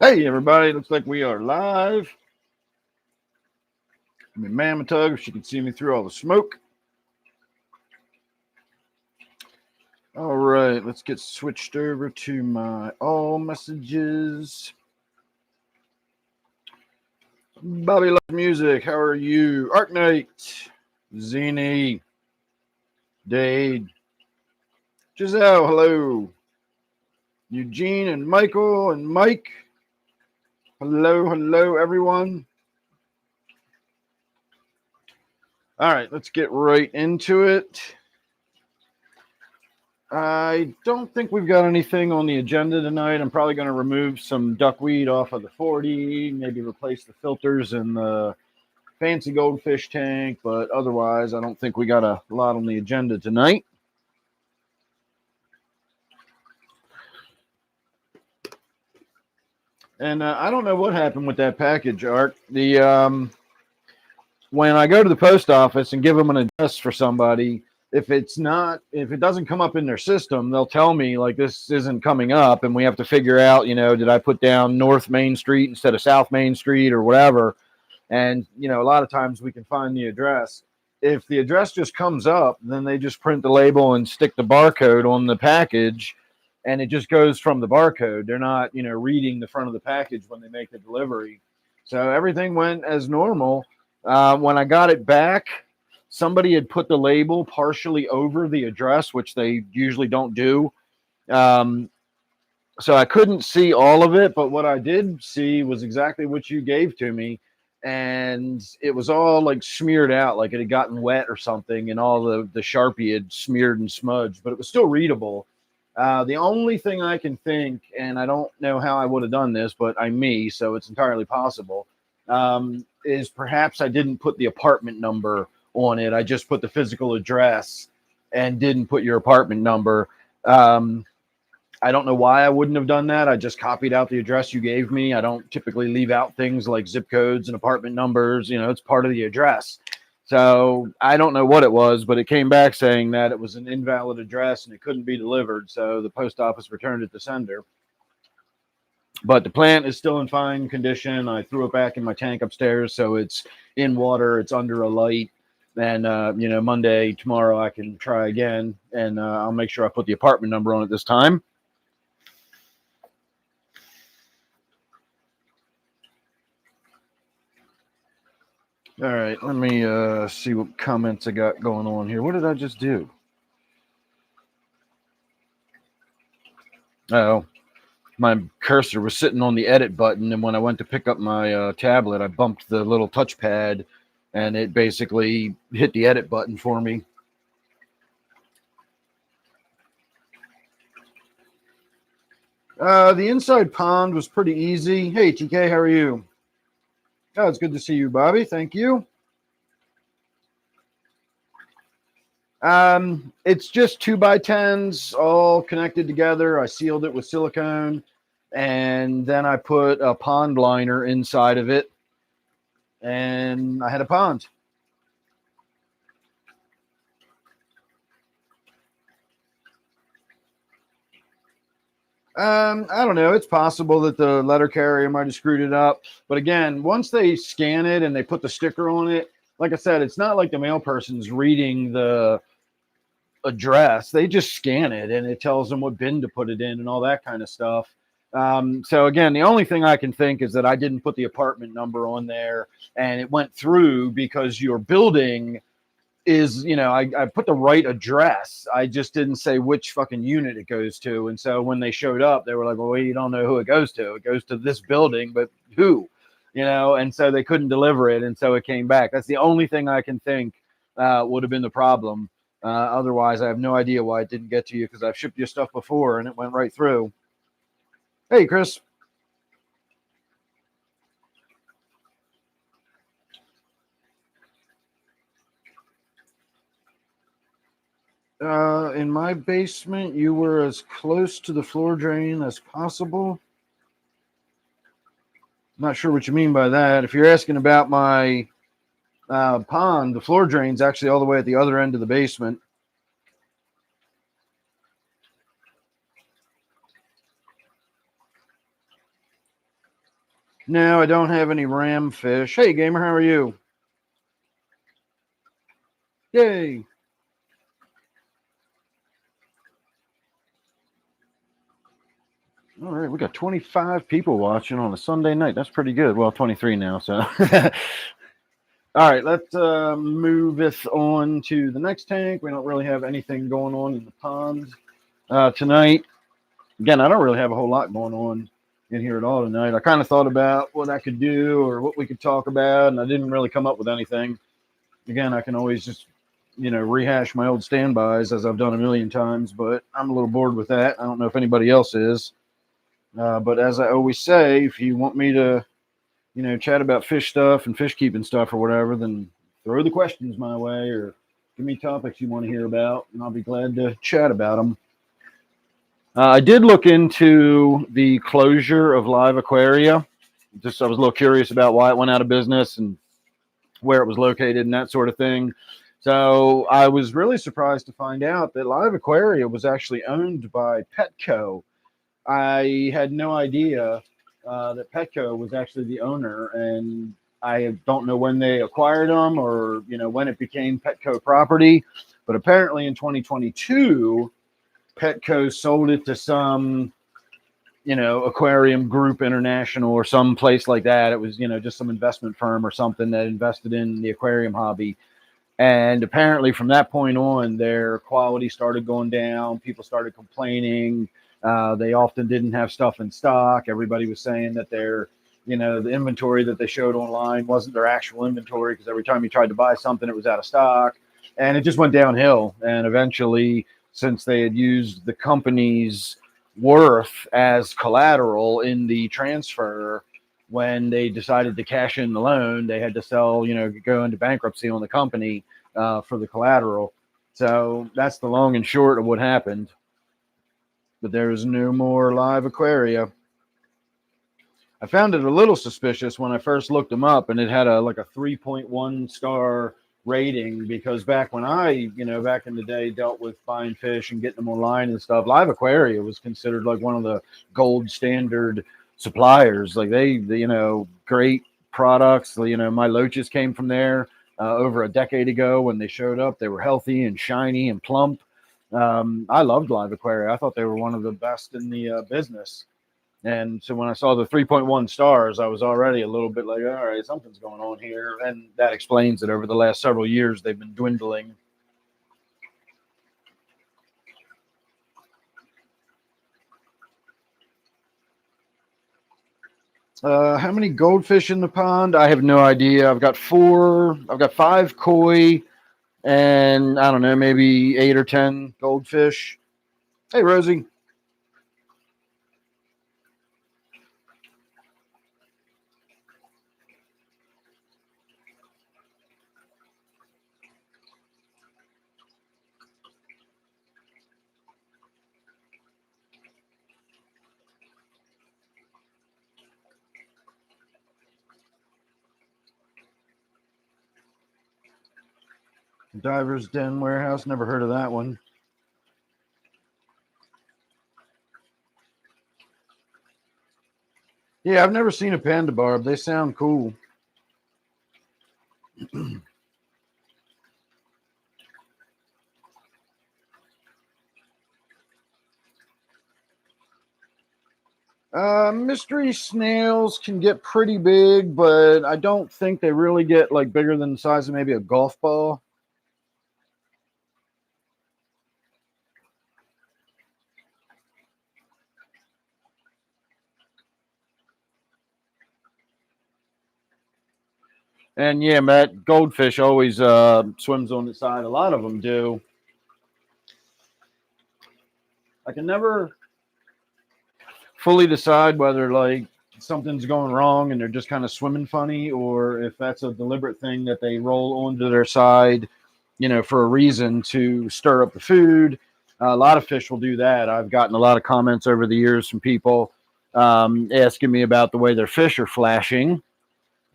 Hey, everybody. Looks like we are live. Give me Mama Tug if she can see me through all the smoke. All right, let's get switched over to my all messages. Bobby loves music. How are you? Arknight, Zini, Dade, Giselle, hello. Eugene and Michael and Mike. Hello, everyone. All right, let's get right into it. I don't think we've got anything on the agenda tonight. I'm probably going to remove some duckweed off of the 40, maybe replace the filters in the fancy goldfish tank, but otherwise, I don't think we got a lot on the agenda tonight. And I don't know what happened with that package, Art. When I go to the post office and give them an address for somebody, if it doesn't come up in their system, they'll tell me like this isn't coming up, and we have to figure out, did I put down North Main Street instead of South Main Street or whatever? And a lot of times we can find the address. If the address just comes up, then they just print the label and stick the barcode on the package, and it just goes from the barcode. They're not, reading the front of the package when they make the delivery. So everything went as normal. When I got it back, somebody had put the label partially over the address, which they usually don't do. So I couldn't see all of it, but what I did see was exactly what you gave to me. And it was all like smeared out, like it had gotten wet or something, and all the Sharpie had smeared and smudged, but it was still readable. The only thing I can think, and I don't know how I would have done this, but I'm me, so it's entirely possible, is perhaps I didn't put the apartment number on it. I just put the physical address and didn't put your apartment number. I don't know why I wouldn't have done that. I just copied out the address you gave me. I don't typically leave out things like zip codes and apartment numbers. It's part of the address. So I don't know what it was, but it came back saying that it was an invalid address and it couldn't be delivered. So the post office returned it to sender. But the plant is still in fine condition. I threw it back in my tank upstairs, so it's in water. It's under a light. And, Monday, tomorrow, I can try again. And I'll make sure I put the apartment number on it this time. All right, let me see what comments I got going on here. What did I just do? Oh, my cursor was sitting on the edit button, and when I went to pick up my tablet, I bumped the little touchpad, and it basically hit the edit button for me. The inside pond was pretty easy. Hey, TK, how are you? Oh, it's good to see you, Bobby. Thank you. It's just 2x10s all connected together. I sealed it with silicone, and then I put a pond liner inside of it, and I had a pond. I don't know. It's possible that the letter carrier might have screwed it up. But again, once they scan it and they put the sticker on it, like I said, it's not like the mail person's reading the address. They just scan it and it tells them what bin to put it in and all that kind of stuff. So again, the only thing I can think is that I didn't put the apartment number on there and it went through because your building is, I put the right address. I just didn't say which fucking unit it goes to. And so when they showed up, they were like, well, you don't know who it goes to. It goes to this building, but who? And so they couldn't deliver it. And so it came back. That's the only thing I can think would have been the problem. Otherwise, I have no idea why it didn't get to you because I've shipped you stuff before and it went right through. Hey, Chris. In my basement, you were as close to the floor drain as possible. Not sure what you mean by that. If you're asking about my pond, the floor drain's actually all the way at the other end of the basement. No, I don't have any ram fish. Hey, gamer, how are you? Yay! All right, we got 25 people watching on a Sunday night. That's pretty good. Well, 23 now, so. All right, let's move this on to the next tank. We don't really have anything going on in the pond tonight. Again, I don't really have a whole lot going on in here at all tonight. I kind of thought about what I could do or what we could talk about, and I didn't really come up with anything. Again, I can always just, rehash my old standbys as I've done a million times, but I'm a little bored with that. I don't know if anybody else is. But as I always say, if you want me to, chat about fish stuff and fish keeping stuff or whatever, then throw the questions my way or give me topics you want to hear about, and I'll be glad to chat about them. I did look into the closure of Live Aquaria. I was a little curious about why it went out of business and where it was located and that sort of thing. So I was really surprised to find out that Live Aquaria was actually owned by Petco. I had no idea that Petco was actually the owner, and I don't know when they acquired them or when it became Petco property. But apparently in 2022, Petco sold it to some Aquarium Group International or some place like that. It was just some investment firm or something that invested in the aquarium hobby. And apparently from that point on, their quality started going down. People started complaining. They often didn't have stuff in stock. Everybody was saying that the inventory that they showed online wasn't their actual inventory because every time you tried to buy something, it was out of stock. And it just went downhill. And eventually, since they had used the company's worth as collateral in the transfer, when they decided to cash in the loan, they had to sell, go into bankruptcy on the company for the collateral. So that's the long and short of what happened. But there is no more Live Aquaria. I found it a little suspicious when I first looked them up, and it had a 3.1 star rating because back when I, back in the day, dealt with buying fish and getting them online and stuff, Live Aquaria was considered like one of the gold standard suppliers. Like they great products. My loaches came from there over a decade ago when they showed up. They were healthy and shiny and plump. I loved Live Aquaria. I thought they were one of the best in the business. And so when I saw the 3.1 stars, I was already a little bit like, all right, something's going on here. And that explains it. Over the last several years, they've been dwindling. How many goldfish in the pond? I have no idea. I've got 5 koi and I don't know, maybe 8 or 10 goldfish. Hey, Rosie. Diver's Den Warehouse. Never heard of that one. Yeah, I've never seen a panda barb. They sound cool. Mystery snails can get pretty big, but I don't think they really get like bigger than the size of maybe a golf ball. And yeah, Matt, goldfish always swims on the side. A lot of them do. I can never fully decide whether like something's going wrong and they're just kind of swimming funny, or if that's a deliberate thing that they roll onto their side, for a reason to stir up the food. A lot of fish will do that. I've gotten a lot of comments over the years from people asking me about the way their fish are flashing.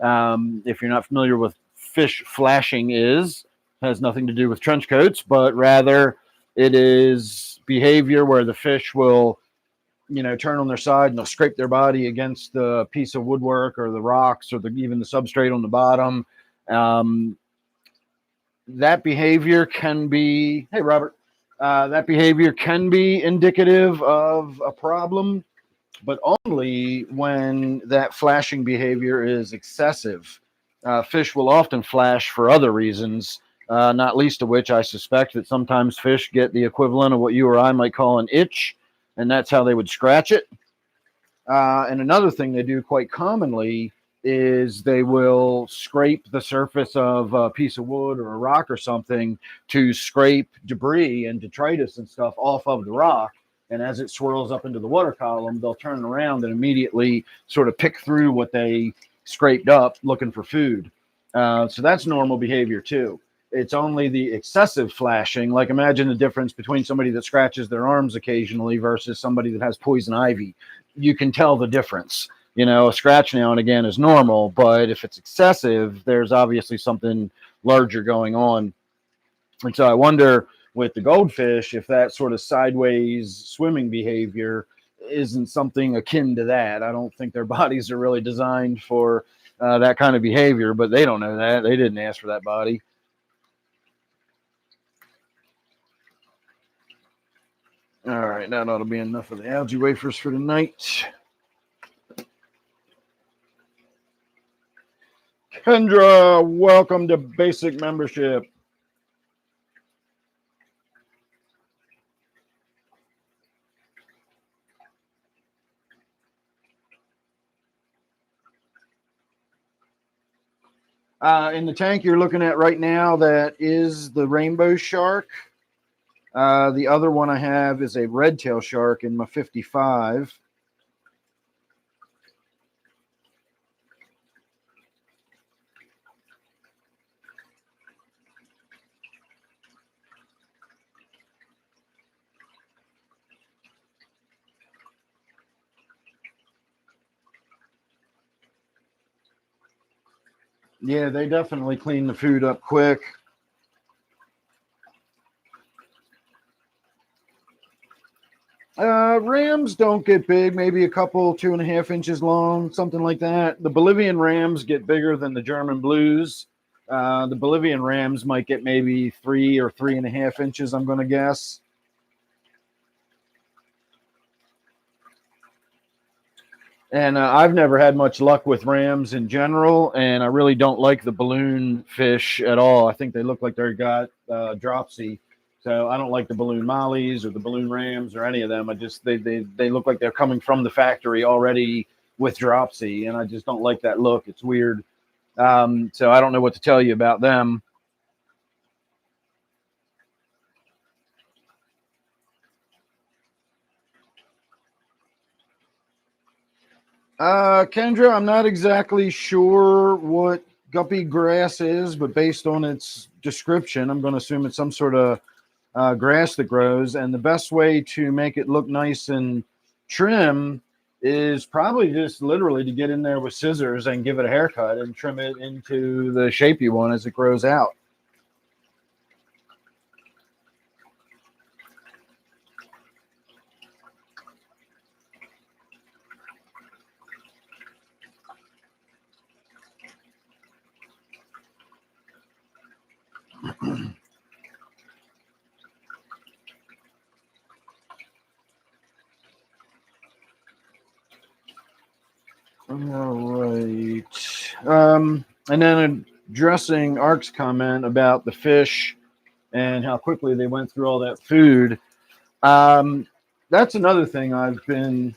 If you're not familiar with fish flashing has nothing to do with trench coats, but rather it is behavior where the fish will, turn on their side and they'll scrape their body against the piece of woodwork or the rocks or even the substrate on the bottom. That behavior can be, hey, Robert, that behavior can be indicative of a problem, but only when that flashing behavior is excessive. Fish will often flash for other reasons, not least of which I suspect that sometimes fish get the equivalent of what you or I might call an itch, and that's how they would scratch it. And another thing they do quite commonly is they will scrape the surface of a piece of wood or a rock or something to scrape debris and detritus and stuff off of the rock. And as it swirls up into the water column, they'll turn around and immediately sort of pick through what they scraped up looking for food. So that's normal behavior too. It's only the excessive flashing. Like imagine the difference between somebody that scratches their arms occasionally versus somebody that has poison ivy. You can tell the difference. A scratch now and again is normal, but if it's excessive, there's obviously something larger going on. And so I wonder with the goldfish if that sort of sideways swimming behavior isn't something akin to that. I don't think their bodies are really designed for that kind of behavior, but they don't know that. They didn't ask for that body. All right, that ought to be enough of the algae wafers for tonight. Kendra, welcome to basic membership. In the tank you're looking at right now, that is the rainbow shark. The other one I have is a red tail shark in my 55. Yeah, they definitely clean the food up quick. Rams don't get big, maybe a couple, 2.5 inches long, something like that. The Bolivian rams get bigger than the German blues. The Bolivian rams might get maybe 3 or 3.5 inches, I'm going to guess. And I've never had much luck with rams in general, and I really don't like the balloon fish at all. I think they look like they've got dropsy. So I don't like the balloon mollies or the balloon rams or any of them. They look like they're coming from the factory already with dropsy, and I just don't like that look. It's weird. So I don't know what to tell you about them. Kendra, I'm not exactly sure what guppy grass is, but based on its description, I'm going to assume it's some sort of grass that grows. And the best way to make it look nice and trim is probably just literally to get in there with scissors and give it a haircut and trim it into the shape you want as it grows out. All right. And then addressing Ark's comment about the fish and how quickly they went through all that food. That's another thing I've been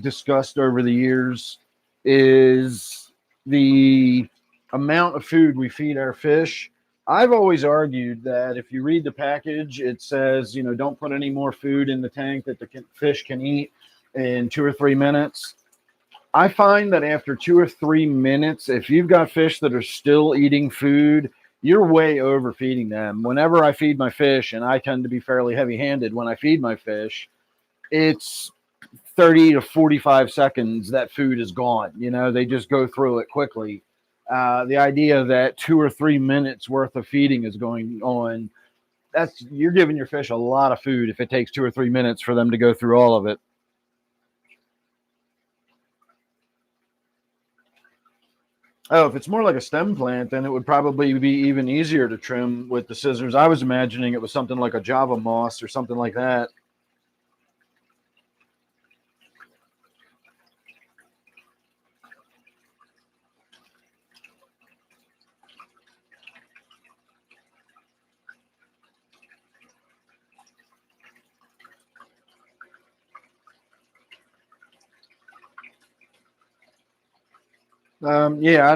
discussed over the years is the amount of food we feed our fish. I've always argued that if you read the package, it says, don't put any more food in the tank that the fish can eat in 2 or 3 minutes. I find that after 2 or 3 minutes, if you've got fish that are still eating food, you're way overfeeding them. Whenever I feed my fish, and I tend to be fairly heavy-handed when I feed my fish, it's 30 to 45 seconds that food is gone. They just go through it quickly. The idea that 2 or 3 minutes worth of feeding is going on, you're giving your fish a lot of food if it takes 2 or 3 minutes for them to go through all of it. Oh, if it's more like a stem plant, then it would probably be even easier to trim with the scissors. I was imagining it was something like a Java moss or something like that. Yeah, I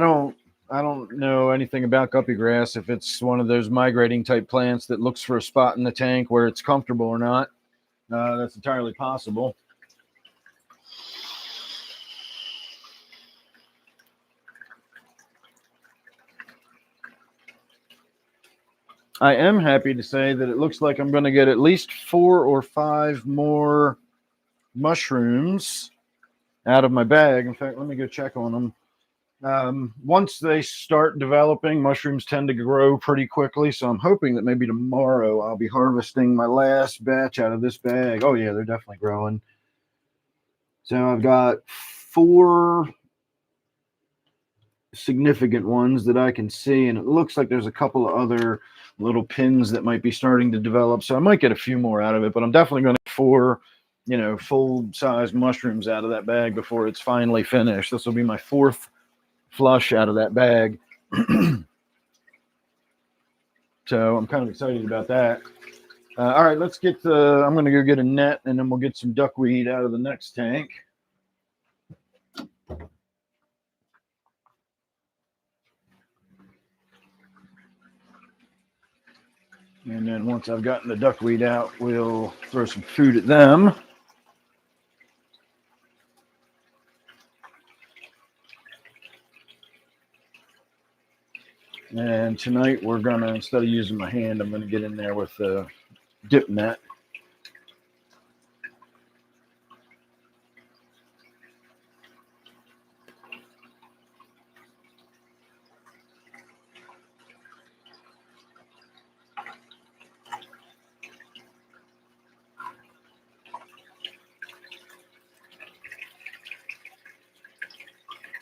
don't know anything about guppy grass. If it's one of those migrating type plants that looks for a spot in the tank where it's comfortable or not, that's entirely possible. I am happy to say that it looks like I'm going to get at least 4 or 5 more mushrooms out of my bag. In fact, let me go check on them. Once they start developing, mushrooms tend to grow pretty quickly. So I'm hoping that maybe tomorrow I'll be harvesting my last batch out of this bag. Oh, yeah, they're definitely growing. So I've got 4 significant ones that I can see, and it looks like there's a couple of other little pins that might be starting to develop. So I might get a few more out of it, but I'm definitely going to get 4, full size mushrooms out of that bag before it's finally finished. This will be my 4th flush out of that bag. So I'm kind of excited about that. All right, let's get I'm going to go get a net, and then we'll get some duckweed out of the next tank. And then once I've gotten the duckweed out, we'll throw some food at them. And tonight we're going to, instead of using my hand, I'm going to get in there with the dip net.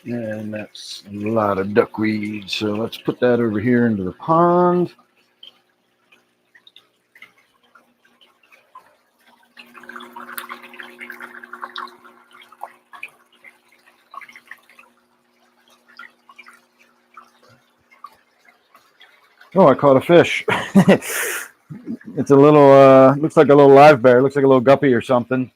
And that's a lot of duckweed. So let's put that over here into the pond. Oh, I caught a fish. It's a little, looks like a little live bear. Looks like a little guppy or something.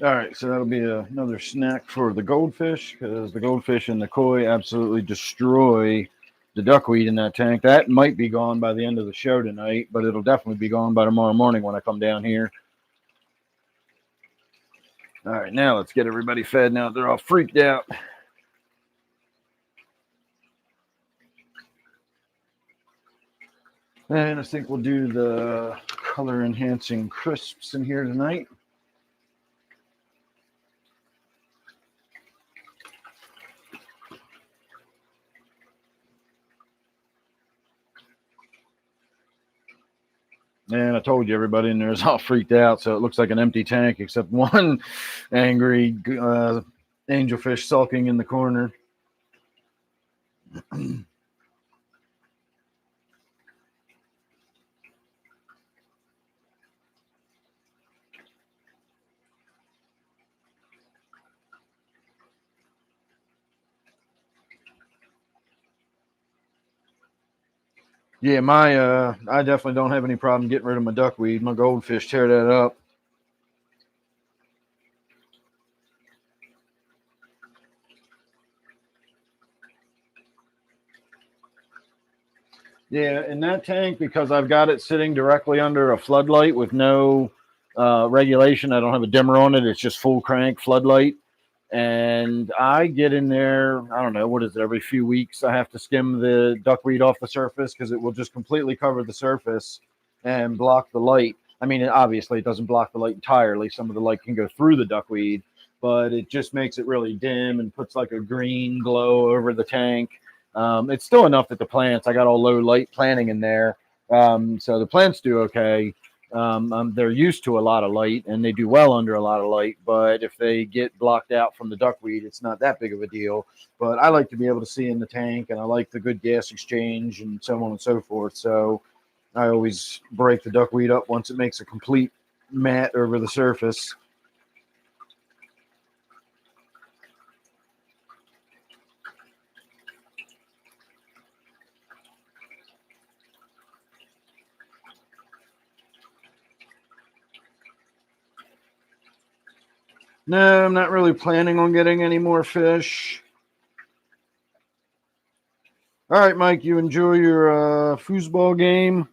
All right, so that'll be another snack for the goldfish, because the goldfish and the koi absolutely destroy the duckweed in that tank. That might be gone by the end of the show tonight, but it'll definitely be gone by tomorrow morning when I come down here. All right, now let's get everybody fed. Now they're all freaked out. And I think we'll do the color enhancing crisps in here tonight. And I told you, everybody in there is all freaked out, so it looks like an empty tank except one angry angelfish sulking in the corner. Yeah, I definitely don't have any problem getting rid of my duckweed. My goldfish tear that up. Yeah, in that tank, because I've got it sitting directly under a floodlight with no regulation. I don't have a dimmer on it. It's just full crank floodlight. And I get in there, I don't know, what is it, every few weeks I have to skim the duckweed off the surface, because it will just completely cover the surface and block the light. I mean, obviously it doesn't block the light entirely. Some of the light can go through the duckweed, but it just makes it really dim and puts like a green glow over the tank. It's still enough that the plants, I got all low light planting in there. So the plants do okay. They're used to a lot of light and they do well under a lot of light. But if they get blocked out from the duckweed, it's not that big of a deal. But I like to be able to see in the tank, and I like the good gas exchange and so on and so forth. So I always break the duckweed up once it makes a complete mat over the surface. No, I'm not really planning on getting any more fish. All right, Mike, you enjoy your foosball game.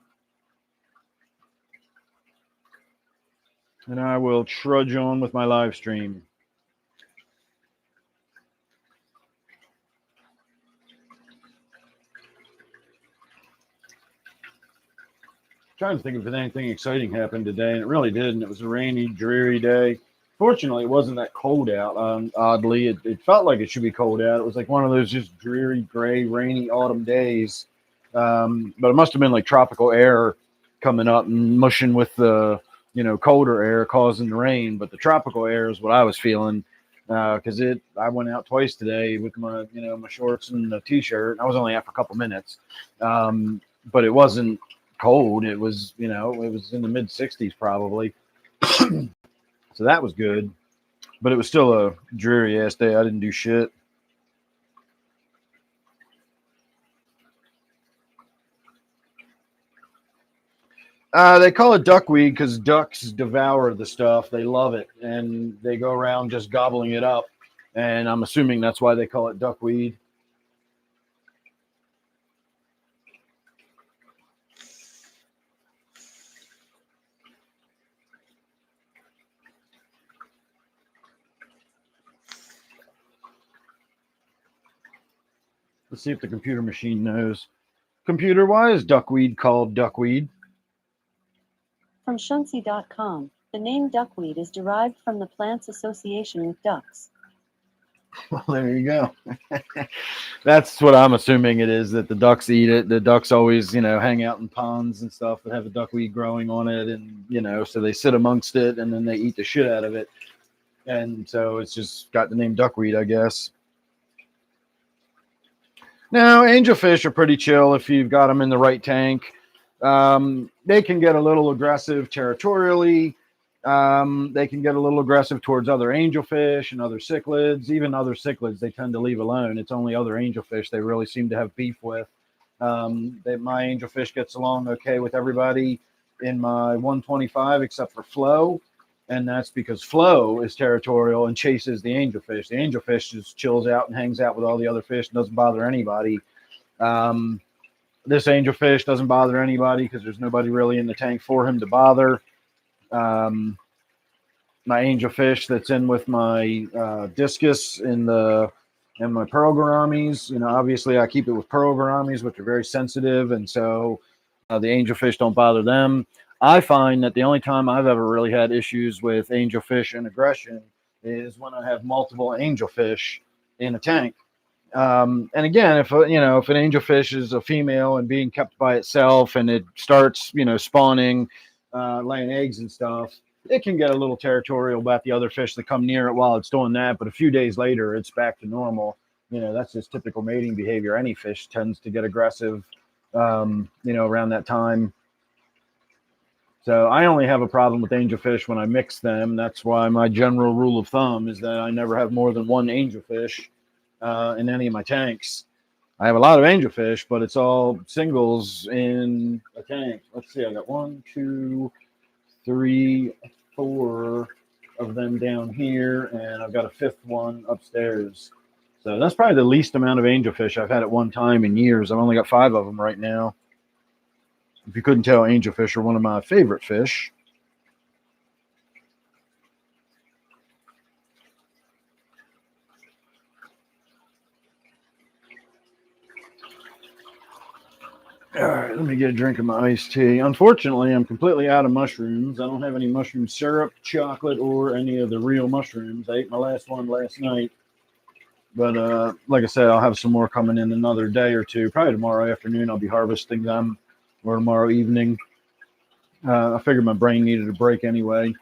And I will trudge on with my live stream. Trying to think if anything exciting happened today, and it really didn't. It was a rainy, dreary day. Fortunately, it wasn't that cold out. Oddly, it felt like it should be cold out. It was like one of those just dreary, gray, rainy autumn days. But it must have been like tropical air coming up and mushing with the colder air causing the rain. But the tropical air is what I was feeling because I went out twice today with my my shorts and a t-shirt. I was only out for a couple minutes, but it wasn't cold. It was it was in the mid 60s probably. So that was good, but it was still a dreary ass day. I didn't do shit. They call it duckweed because ducks devour the stuff. They love it, and they go around just gobbling it up. And I'm assuming that's why they call it duckweed. Let's see if the computer machine knows. Computer, why is duckweed called duckweed? From Shunsi.com, the name duckweed is derived from the plant's association with ducks. Well, there you go. That's what I'm assuming it is, that the ducks eat it. The ducks always, hang out in ponds and stuff that have a duckweed growing on it. And, so they sit amongst it and then they eat the shit out of it. And so it's just got the name duckweed, I guess. Now, angelfish are pretty chill if you've got them in the right tank. They can get a little aggressive territorially. They can get a little aggressive towards other angelfish and other cichlids. Even other cichlids, they tend to leave alone. It's only other angelfish they really seem to have beef with. My angelfish gets along okay with everybody in my 125 except for Flo. And that's because Flo is territorial and chases the angelfish. The angelfish just chills out and hangs out with all the other fish and doesn't bother anybody. This angelfish doesn't bother anybody because there's nobody really in the tank for him to bother. My angelfish that's in with my discus and my pearl gouramis, obviously I keep it with pearl gouramis, which are very sensitive, and so the angelfish don't bother them. I find that the only time I've ever really had issues with angelfish and aggression is when I have multiple angelfish in a tank. And again, if an angelfish is a female and being kept by itself and it starts, spawning, laying eggs and stuff, it can get a little territorial about the other fish that come near it while it's doing that. But a few days later, it's back to normal. That's just typical mating behavior. Any fish tends to get aggressive, around that time. So I only have a problem with angelfish when I mix them. That's why my general rule of thumb is that I never have more than one angelfish in any of my tanks. I have a lot of angelfish, but it's all singles in a tank. Let's see, I got 1, 2, 3, 4 of them down here, and I've got a 5th one upstairs. So that's probably the least amount of angelfish I've had at one time in years. I've only got 5 of them right now. If you couldn't tell, angelfish are one of my favorite fish. All right, let me get a drink of my iced tea. Unfortunately, I'm completely out of mushrooms. I don't have any mushroom syrup, chocolate, or any of the real mushrooms. I ate my last one last night. But like I said, I'll have some more coming in another day or two. Probably tomorrow afternoon I'll be harvesting them, or tomorrow evening. I figured my brain needed a break anyway.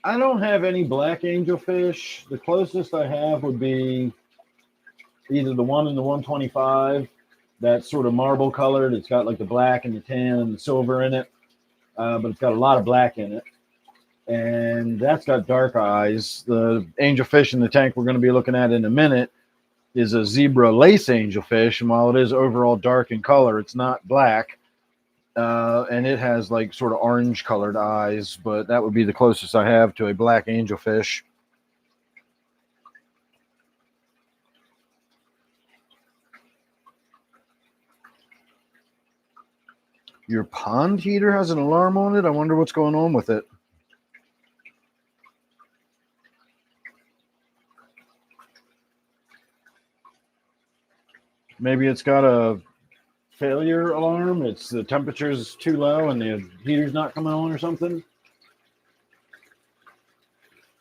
I don't have any black angelfish. The closest I have would be either the one in the 125, that's sort of marble colored. It's got like the black and the tan and the silver in it, but it's got a lot of black in it. And that's got dark eyes. The angelfish in the tank we're going to be looking at in a minute is a zebra lace angelfish. And while it is overall dark in color, it's not black. And it has like sort of orange colored eyes, but that would be the closest I have to a black angelfish. Your pond heater has an alarm on it. I wonder what's going on with it. Maybe it's got a failure alarm. It's the temperature's too low and the heater's not coming on or something.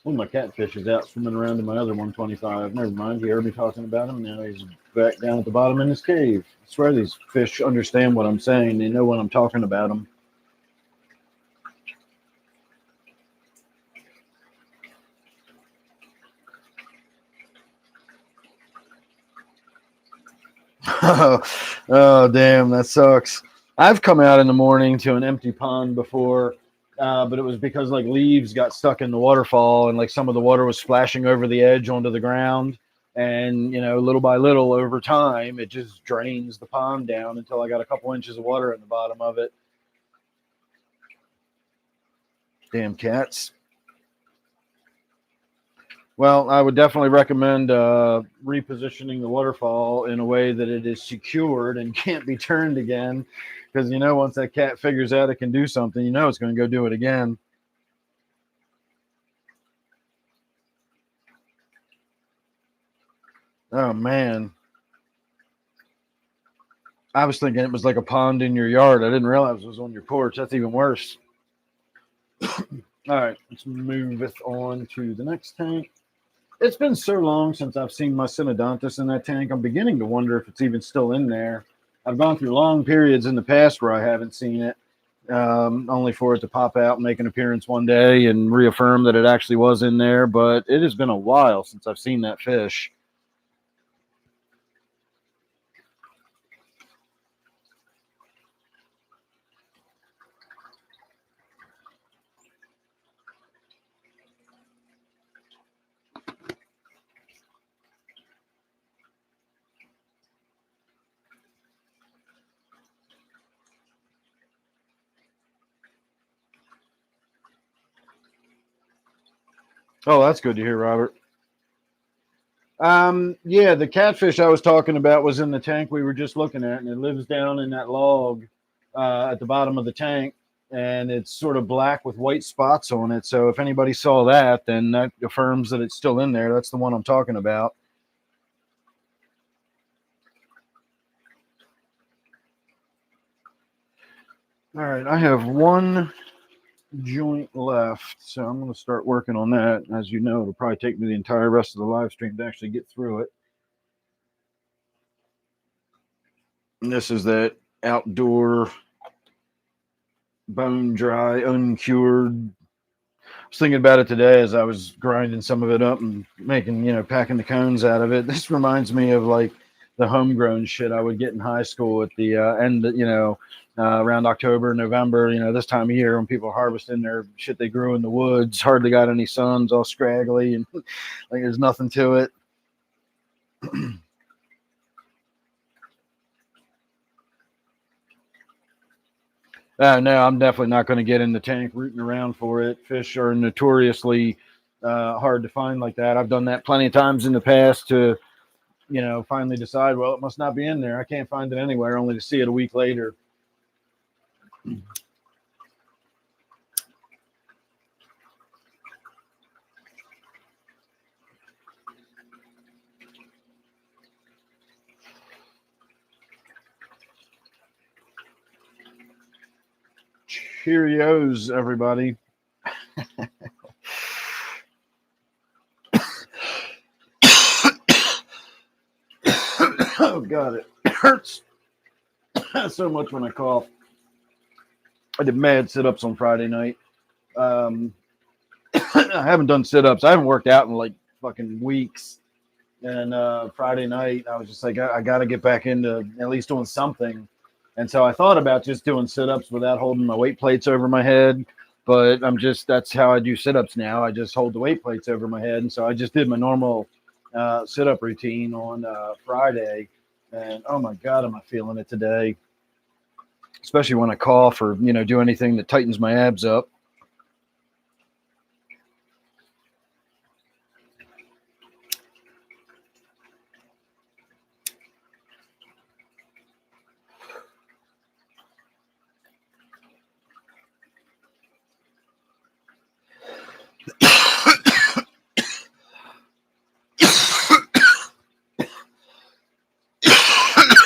Oh, my catfish is out swimming around in my other 125. Never mind. You heard me talking about him. Now he's back down at the bottom in his cave. I swear these fish understand what I'm saying. They know when I'm talking about them. Oh, damn, that sucks. I've come out in the morning to an empty pond before, but it was because like leaves got stuck in the waterfall and like some of the water was splashing over the edge onto the ground. And, you know, little by little over time, it just drains the pond down until I got a couple inches of water at the bottom of it. Damn cats. Well, I would definitely recommend repositioning the waterfall in a way that it is secured and can't be turned again. Because, you know, once that cat figures out it can do something, you know it's going to go do it again. Oh, man. I was thinking it was like a pond in your yard. I didn't realize it was on your porch. That's even worse. All right, let's move it on to the next tank. It's been so long since I've seen my Synodontis in that tank. I'm beginning to wonder if it's even still in there. I've gone through long periods in the past where I haven't seen it, only for it to pop out and make an appearance one day and reaffirm that it actually was in there. But it has been a while since I've seen that fish. Oh, that's good to hear, Robert. Yeah, the catfish I was talking about was in the tank we were just looking at, and it lives down in that log at the bottom of the tank, and it's sort of black with white spots on it. So if anybody saw that, then that affirms that it's still in there. That's the one I'm talking about. All right, I have one joint left, so I'm going to start working on that. As you know, it'll probably take me the entire rest of the live stream to actually get through it. And this is that outdoor bone dry, uncured. I was thinking about it today as I was grinding some of it up and making, you know, packing the cones out of it. This reminds me of like the homegrown shit I would get in high school at the end, you know, around October, November, you know, this time of year when people are harvesting their shit they grew in the woods, hardly got any suns, all scraggly, and like there's nothing to it. No, I'm definitely not going to get in the tank rooting around for it. Fish are notoriously hard to find like that. I've done that plenty of times in the past to, you know, finally decide, well, it must not be in there. I can't find it anywhere, only to see it a week later. Cheerios, everybody. Oh, God, it hurts so much when I cough. I did mad sit-ups on Friday night. I haven't done sit-ups. I haven't worked out in like fucking weeks. And Friday night, I was just like, I got to get back into at least doing something. And so I thought about just doing sit-ups without holding my weight plates over my head. But that's how I do sit-ups now. I just hold the weight plates over my head. And so I just did my normal sit-up routine on Friday. And oh my God, am I feeling it today? Especially when I cough or, do anything that tightens my abs up.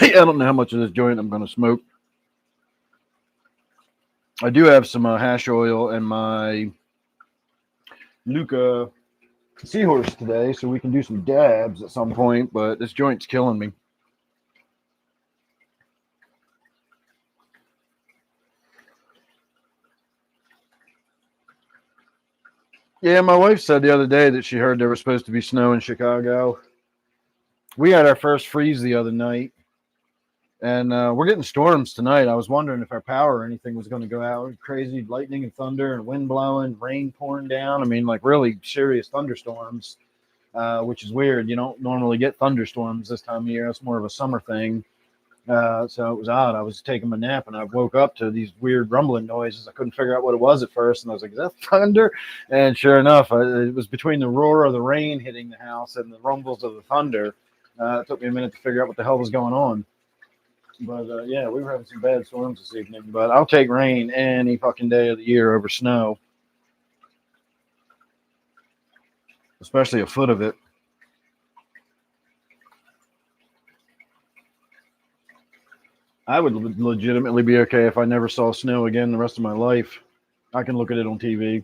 I don't know how much of this joint I'm going to smoke. I do have some hash oil and my Luca Seahorse today, so we can do some dabs at some point, but this joint's killing me. Yeah, my wife said the other day that she heard there was supposed to be snow in Chicago. We had our first freeze the other night, and we're getting storms tonight. I was wondering if our power or anything was going to go out. Crazy lightning and thunder and wind blowing, rain pouring down. I mean, like really serious thunderstorms, which is weird. You don't normally get thunderstorms this time of year. It's more of a summer thing. So it was odd. I was taking my nap and I woke up to these weird rumbling noises. I couldn't figure out what it was at first. And I was like, is that thunder? And sure enough, it was between the roar of the rain hitting the house and the rumbles of the thunder. It took me a minute to figure out what the hell was going on. But yeah, we were having some bad storms this evening. But I'll take rain any fucking day of the year over snow, especially a foot of it. I would legitimately be okay if I never saw snow again the rest of my life. I can look at it on TV.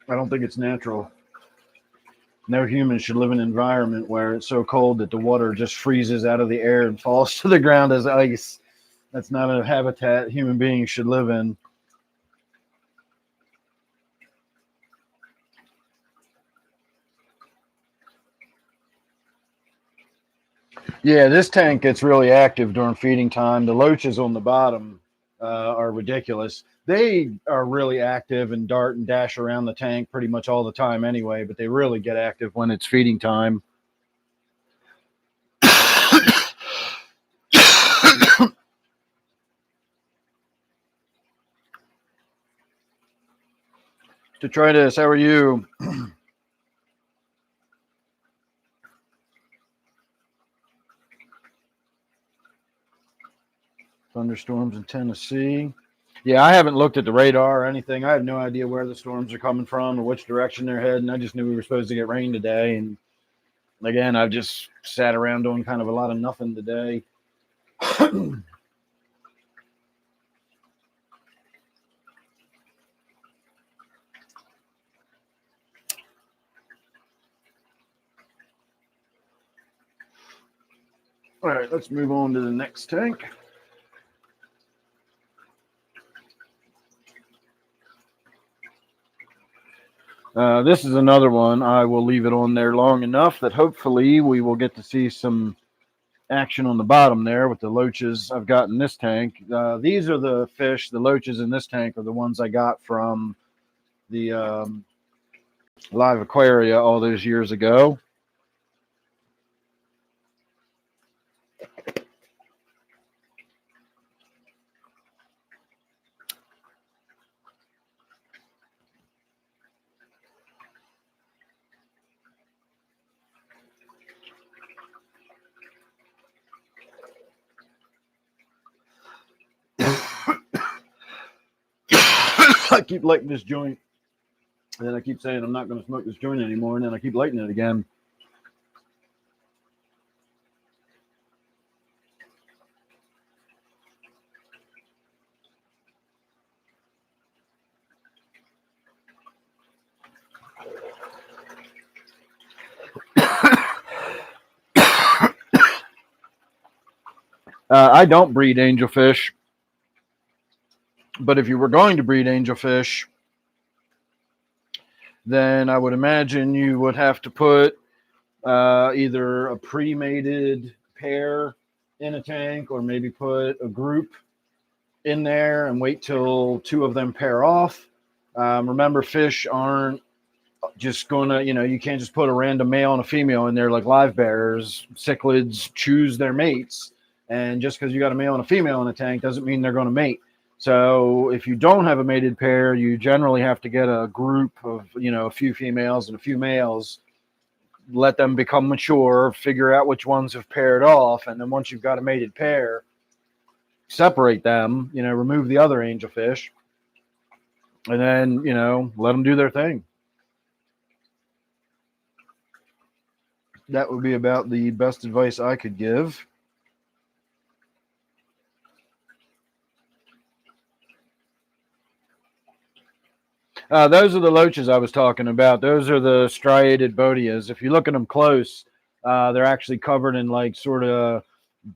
I don't think it's natural. No human should live in an environment where it's so cold that the water just freezes out of the air and falls to the ground as ice. That's not a habitat human beings should live in. Yeah, this tank gets really active during feeding time. The loaches on the bottom are ridiculous. They are really active and dart and dash around the tank pretty much all the time anyway, but they really get active when it's feeding time. Detritus, how are you? Thunderstorms in Tennessee. Yeah, I haven't looked at the radar or anything. I have no idea where the storms are coming from or which direction they're heading. I just knew we were supposed to get rain today. And again, I've just sat around doing kind of a lot of nothing today. All right, let's move on to the next tank. This is another one. I will leave it on there long enough that hopefully we will get to see some action on the bottom there with the loaches I've got in this tank. These are the fish. The loaches in this tank are the ones I got from the live aquaria all those years ago. I keep lighting this joint, and then I keep saying I'm not going to smoke this joint anymore, and then I keep lighting it again. I don't breed angelfish, but if you were going to breed angelfish, then I would imagine you would have to put either a pre-mated pair in a tank, or maybe put a group in there and wait till two of them pair off. Remember, fish aren't just gonna, you can't just put a random male and a female in there like live bearers. Cichlids choose their mates, and just because you got a male and a female in a tank doesn't mean they're going to mate. So if you don't have a mated pair, you generally have to get a group of, a few females and a few males, let them become mature, figure out which ones have paired off, and then once you've got a mated pair, separate them, remove the other angelfish, and then, let them do their thing. That would be about the best advice I could give. Those are the loaches I was talking about. Those are the striated bodias. If you look at them close, they're actually covered in like sort of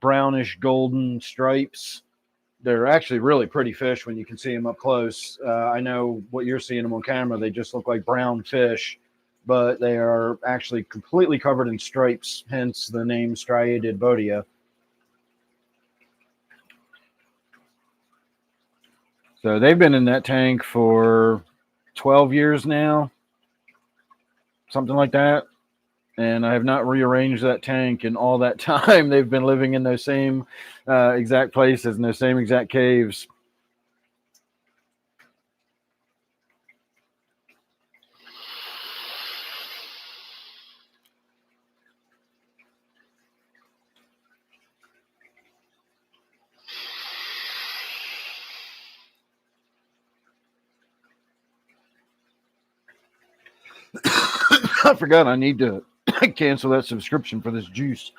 brownish golden stripes. They're actually really pretty fish when you can see them up close. I know what you're seeing them on camera, they just look like brown fish, but they are actually completely covered in stripes, hence the name striated bodia. So they've been in that tank for 12 years now, something like that. And I have not rearranged that tank in all that time. They've been living in those same exact places and those same exact caves. I forgot I need to cancel that subscription for this juice.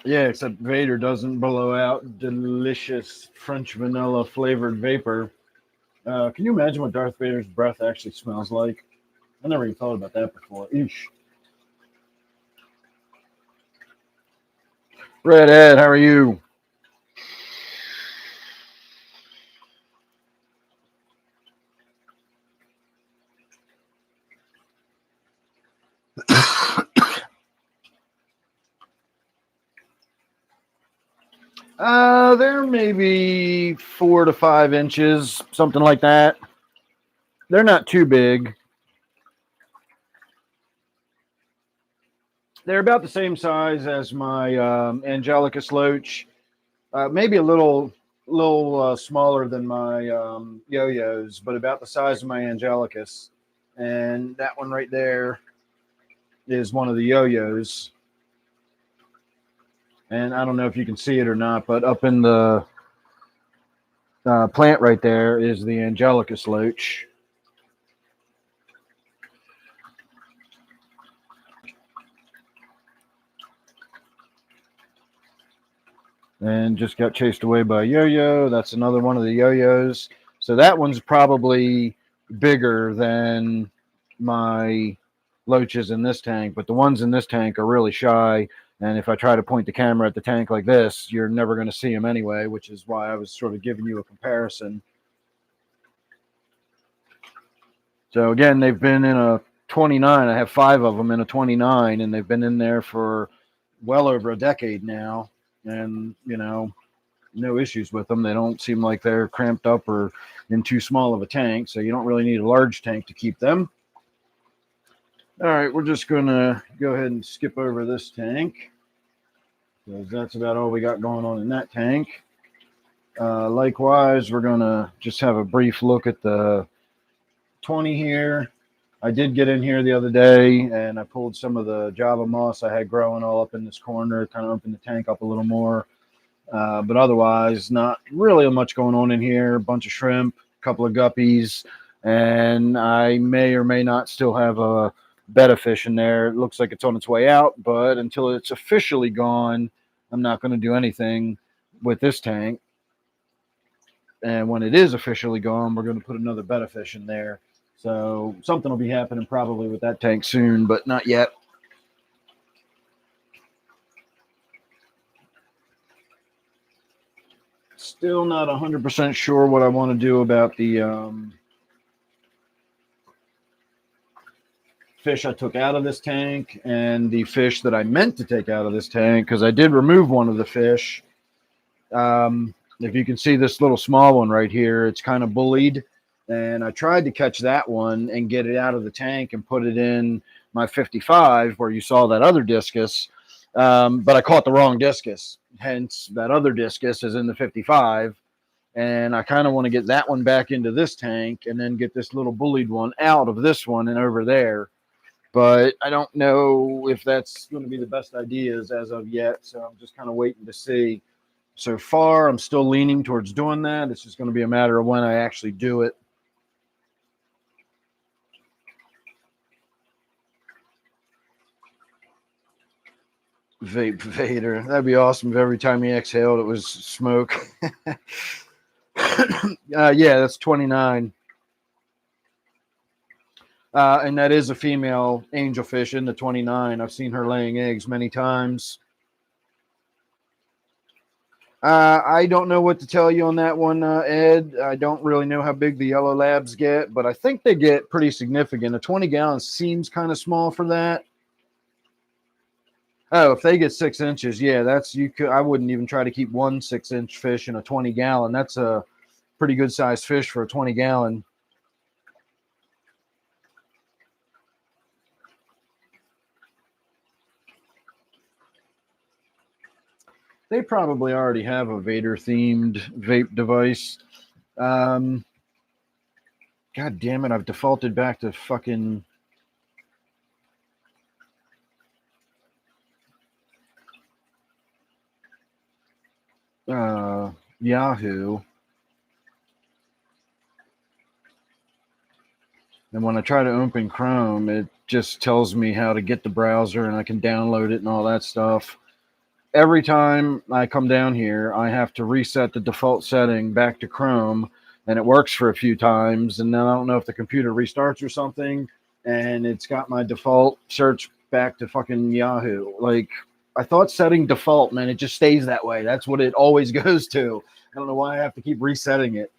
Yeah, except Vader doesn't blow out delicious French vanilla flavored vapor. Can you imagine what Darth Vader's breath actually smells like? I never even thought about that before. Eesh. Redhead, how are you? They're maybe 4 to 5 inches, something like that. They're not too big. They're about the same size as my Angelicus loach, maybe a little smaller than my yo-yos, but about the size of my Angelicus. And that one right there is one of the yo-yos. And I don't know if you can see it or not, but up in the plant right there is the Angelicus loach. And just got chased away by a yo-yo. That's another one of the yo-yos. So that one's probably bigger than my loaches in this tank, but the ones in this tank are really shy. And if I try to point the camera at the tank like this, you're never going to see them anyway, which is why I was sort of giving you a comparison. So again, they've been in a 29. I have 5 of them in a 29, and they've been in there for well over a decade now. And, no issues with them. They don't seem like they're cramped up or in too small of a tank, so you don't really need a large tank to keep them. All right, we're just going to go ahead and skip over this tank, because that's about all we got going on in that tank. Likewise, we're going to just have a brief look at the 20 here. I did get in here the other day, and I pulled some of the Java moss I had growing all up in this corner, kind of opened the tank up a little more. But otherwise, not really much going on in here. A bunch of shrimp, a couple of guppies, and I may or may not still have a betta fish in there. It looks like it's on its way out, but until it's officially gone, I'm not going to do anything with this tank. And when it is officially gone, we're going to put another betta fish in there. So something will be happening probably with that tank soon, but not yet. Still not 100% sure what I want to do about the fish I took out of this tank and the fish that I meant to take out of this tank, because I did remove one of the fish. If you can see this little small one right here, it's kind of bullied. And I tried to catch that one and get it out of the tank and put it in my 55 where you saw that other discus. But I caught the wrong discus. Hence, that other discus is in the 55. And I kind of want to get that one back into this tank and then get this little bullied one out of this one and over there. But I don't know if that's going to be the best ideas as of yet. So I'm just kind of waiting to see. So far, I'm still leaning towards doing that. It's just going to be a matter of when I actually do it. Vape Vader. That'd be awesome if every time he exhaled it was smoke. Yeah, that's 29. And that is a female angelfish in the 29. I've seen her laying eggs many times. I don't know what to tell you on that one, Ed. I don't really know how big the yellow labs get, but I think they get pretty significant. A 20 gallons seems kind of small for that. Oh, if they get 6 inches, yeah, that's you could. I wouldn't even try to keep one 6-inch fish in a 20 gallon. That's a pretty good sized fish for a 20 gallon. They probably already have a Vader themed vape device. God damn it, I've defaulted back to fucking Yahoo. And when I try to open Chrome, it just tells me how to get the browser and I can download it and all that stuff. Every time I come down here, I have to reset the default setting back to Chrome, and it works for a few times. And then I don't know if the computer restarts or something, and it's got my default search back to fucking Yahoo. Like, I thought setting default, man, it just stays that way. That's what it always goes to. I don't know why I have to keep resetting it.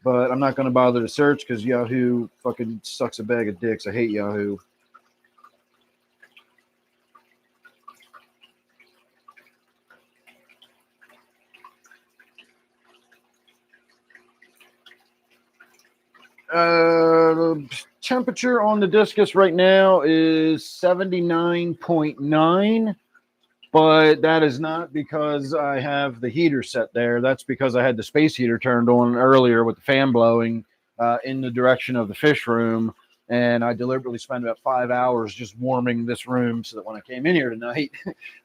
But I'm not going to bother to search because Yahoo fucking sucks a bag of dicks. I hate Yahoo. Temperature on the discus right now is 79.9, but that is not because I have the heater set there. That's because I had the space heater turned on earlier with the fan blowing in the direction of the fish room. And I deliberately spent about 5 hours just warming this room so that when I came in here tonight,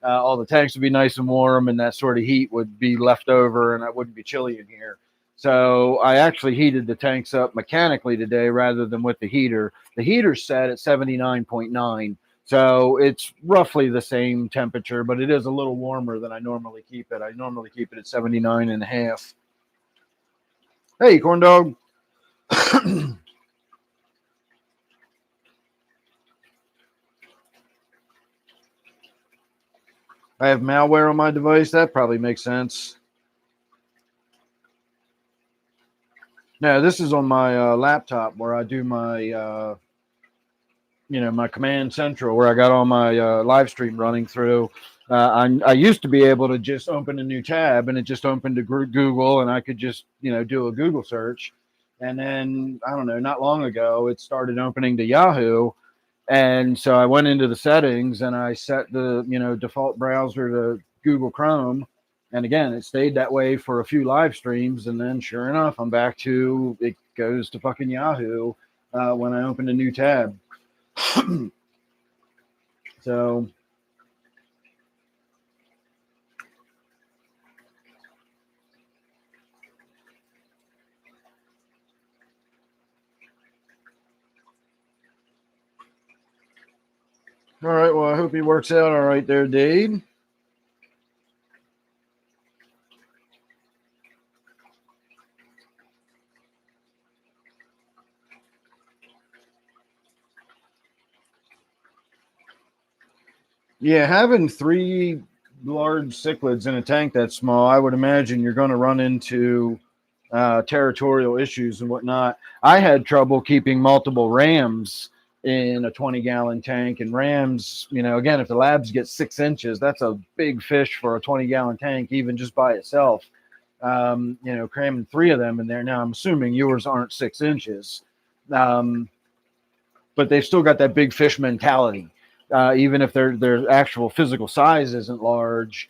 all the tanks would be nice and warm and that sort of heat would be left over and I wouldn't be chilly in here. So I actually heated the tanks up mechanically today rather than with the heater. The heater's set at 79.9. So it's roughly the same temperature, but it is a little warmer than I normally keep it. I normally keep it at 79.5. Hey, corn dog. I have malware on my device. That probably makes sense. No, this is on my laptop where I do my, my command central where I got all my live stream running through. I used to be able to just open a new tab and it just opened to Google and I could just, do a Google search. And then, I don't know, not long ago, it started opening to Yahoo. And so I went into the settings and I set the, default browser to Google Chrome. And again, it stayed that way for a few live streams. And then sure enough, I'm back to, it goes to fucking Yahoo when I open a new tab. So all right, well, I hope he works out all right there, Dave. Yeah, having 3 large cichlids in a tank that small, I would imagine you're going to run into territorial issues and whatnot. I had trouble keeping multiple rams in a 20-gallon tank, and rams, again, if the labs get 6 inches, that's a big fish for a 20-gallon tank, even just by itself. Cramming 3 of them in there. Now, I'm assuming yours aren't 6 inches, but they've still got that big fish mentality. Even if their actual physical size isn't large,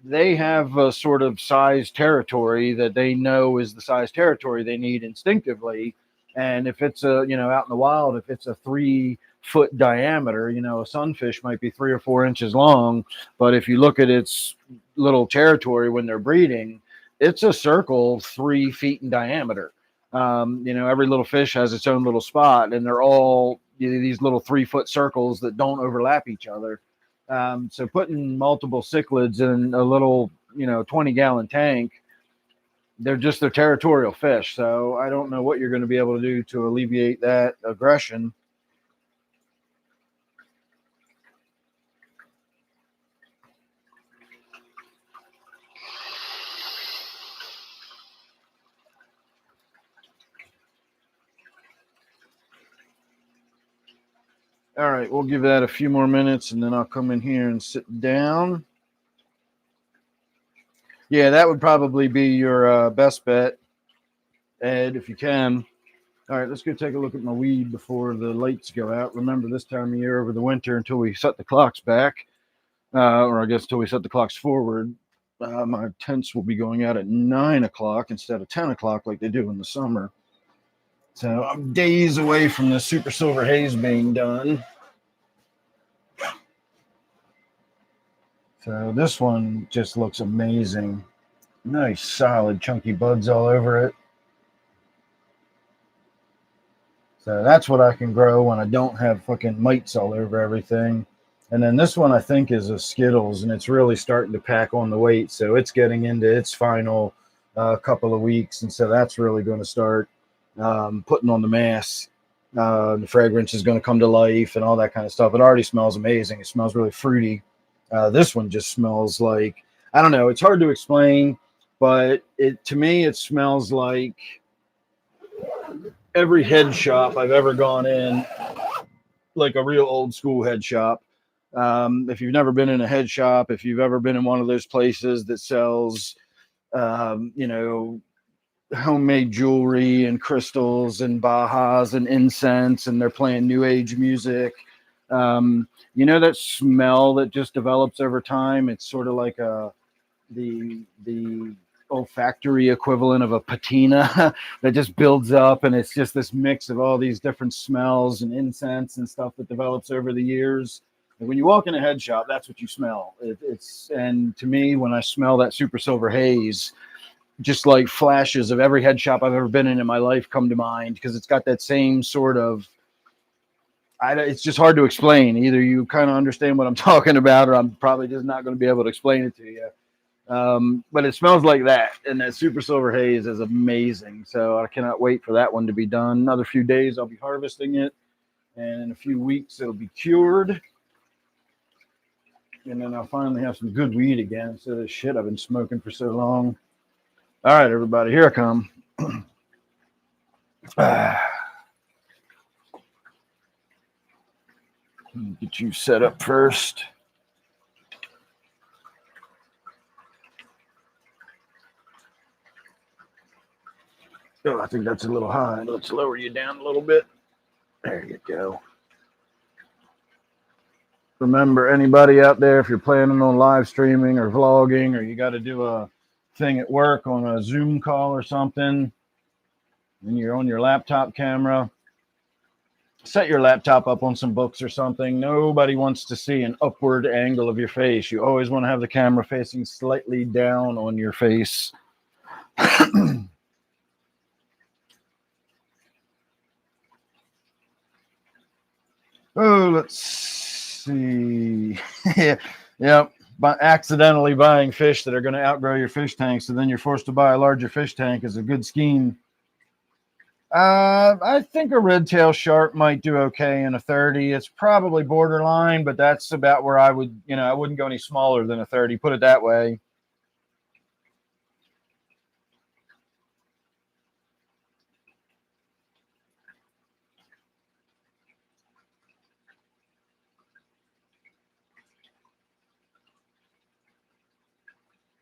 they have a sort of size territory that they know is the size territory they need instinctively. And if it's out in the wild, if it's a 3-foot diameter, a sunfish might be 3 or 4 inches long. But if you look at its little territory when they're breeding, it's a circle 3 feet in diameter. Every little fish has its own little spot, and they're all these little 3-foot circles that don't overlap each other. So putting multiple cichlids in a little, 20-gallon tank, they're territorial fish. So I don't know what you're going to be able to do to alleviate that aggression. All right, we'll give that a few more minutes, and then I'll come in here and sit down. Yeah, that would probably be your best bet, Ed, if you can. All right, let's go take a look at my weed before the lights go out. Remember, this time of year over the winter, until we set the clocks back, or I guess until we set the clocks forward, my tents will be going out at 9 o'clock instead of 10 o'clock like they do in the summer. So I'm days away from the super silver haze being done. So this one just looks amazing. Nice, solid, chunky buds all over it. So that's what I can grow when I don't have fucking mites all over everything. And then this one I think is a Skittles, and it's really starting to pack on the weight. So it's getting into its final couple of weeks. And so that's really going to start putting on the mass. The fragrance is going to come to life and all that kind of stuff. It already smells amazing. It smells really fruity. This one just smells like, I don't know, it's hard to explain, but to me, it smells like every head shop I've ever gone in, like a real old school head shop. If you've never been in a head shop, if you've ever been in one of those places that sells, homemade jewelry and crystals and Bajas and incense, and they're playing new age music. That smell that just develops over time. It's sort of like the olfactory equivalent of a patina that just builds up, and it's just this mix of all these different smells and incense and stuff that develops over the years. And when you walk in a head shop, that's what you smell. And to me, when I smell that super silver haze, just like flashes of every head shop I've ever been in my life come to mind, because it's got that same sort of, it's just hard to explain. Either you kind of understand what I'm talking about, or I'm probably just not going to be able to explain it to you. But it smells like that, and that super silver haze is amazing. So I cannot wait for that one to be done. Another few days I'll be harvesting it, and in a few weeks it'll be cured, and then I'll finally have some good weed again instead of the shit I've been smoking for so long. All right, everybody, here I come. Get you set up first. Oh, I think that's a little high. Let's lower you down a little bit. There you go. Remember, anybody out there, if you're planning on live streaming or vlogging, or you got to do a thing at work on a Zoom call or something, and you're on your laptop camera, set your laptop up on some books or something. Nobody wants to see an upward angle of your face. You always want to have the camera facing slightly down on your face. Oh, let's see. Yep. By accidentally buying fish that are going to outgrow your fish tank, so then you're forced to buy a larger fish tank is a good scheme. I think a red-tailed shark might do okay in a 30. It's probably borderline, but that's about where I would, I wouldn't go any smaller than a 30. Put it that way.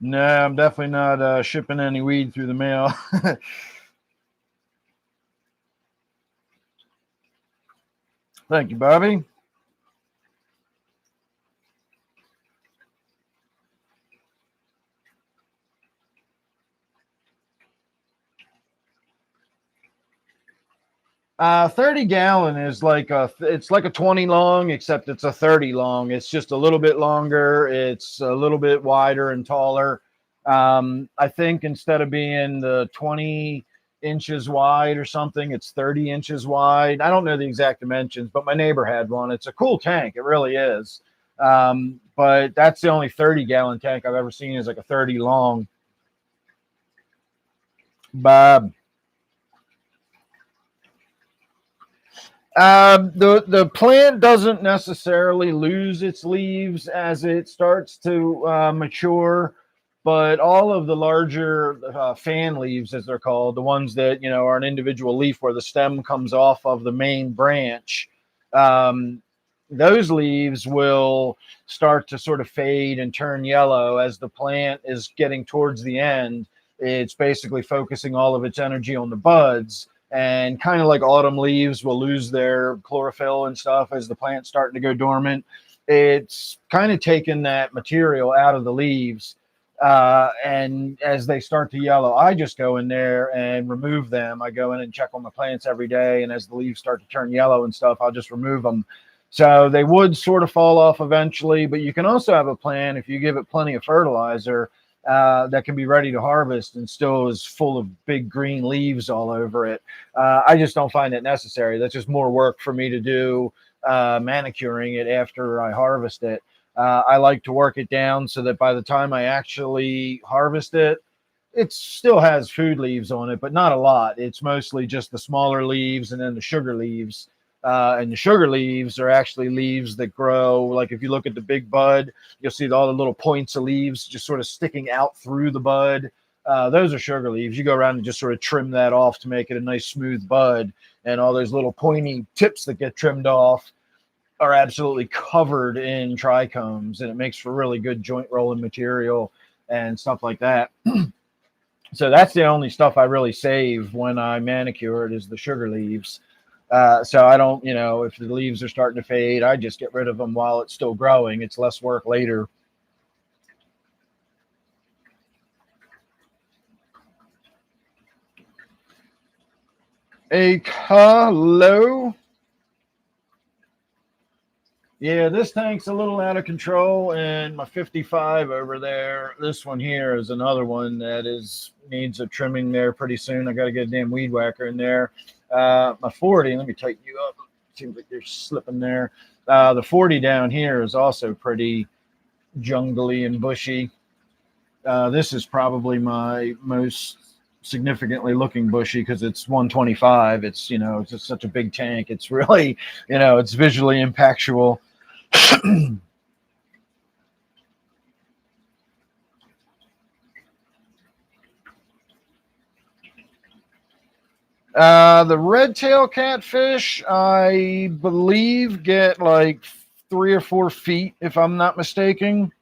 No, I'm definitely not shipping any weed through the mail. Thank you, Bobby. 30 gallon is it's like a 20 long, except it's a 30 long. It's just a little bit longer. It's a little bit wider and taller. I think instead of being the 20 inches wide or something, it's 30 inches wide. I don't know the exact dimensions, but my neighbor had one. It's a cool tank. It really is. But that's the only 30 gallon tank I've ever seen is like a 30 long. Bob. The plant doesn't necessarily lose its leaves as it starts to mature, but all of the larger fan leaves, as they're called, the ones that are an individual leaf where the stem comes off of the main branch, um, those leaves will start to sort of fade and turn yellow as the plant is getting towards the end. It's basically focusing all of its energy on the buds, and kind of like autumn leaves will lose their chlorophyll and stuff as the plant's starting to go dormant. It's kind of taken that material out of the leaves. And as they start to yellow, I just go in there and remove them. I go in and check on the plants every day. And as the leaves start to turn yellow and stuff, I'll just remove them. So they would sort of fall off eventually, but you can also have a plant if you give it plenty of fertilizer that can be ready to harvest and still is full of big green leaves all over it. I just don't find it necessary. That's just more work for me to do manicuring it after I harvest it. I like to work it down so that by the time I actually harvest it, it still has food leaves on it, but not a lot. It's mostly just the smaller leaves and then the sugar leaves. And the sugar leaves are actually leaves that grow. Like if you look at the big bud, you'll see all the little points of leaves just sort of sticking out through the bud. Those are sugar leaves. You go around and just sort of trim that off to make it a nice smooth bud. And all those little pointy tips that get trimmed off are absolutely covered in trichomes, and it makes for really good joint rolling material and stuff like that. So that's the only stuff I really save when I manicure it is the sugar leaves. So I don't, if the leaves are starting to fade, I just get rid of them while it's still growing. It's less work later. Hello. Yeah, this tank's a little out of control, and my 55 over there, this one here is another one that needs a trimming there pretty soon. I got to get a damn weed whacker in there. My 40, let me tighten you up. Seems like you're slipping there. The 40 down here is also pretty jungly and bushy. This is probably my most significantly looking bushy because it's 125. It's it's just such a big tank. It's really it's visually impactful. The red tail catfish, I believe, get like 3 or 4 feet, if I'm not mistaken.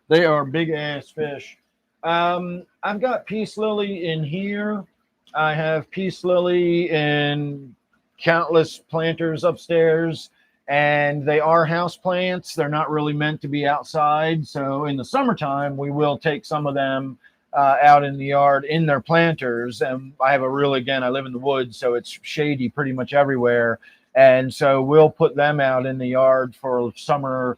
They are big ass fish. I've got peace lily in here. I have peace lily in countless planters upstairs, and they are house plants. They're not really meant to be outside. So in the summertime, we will take some of them out in the yard in their planters. And I have again, I live in the woods, so it's shady pretty much everywhere. And so we'll put them out in the yard for summer,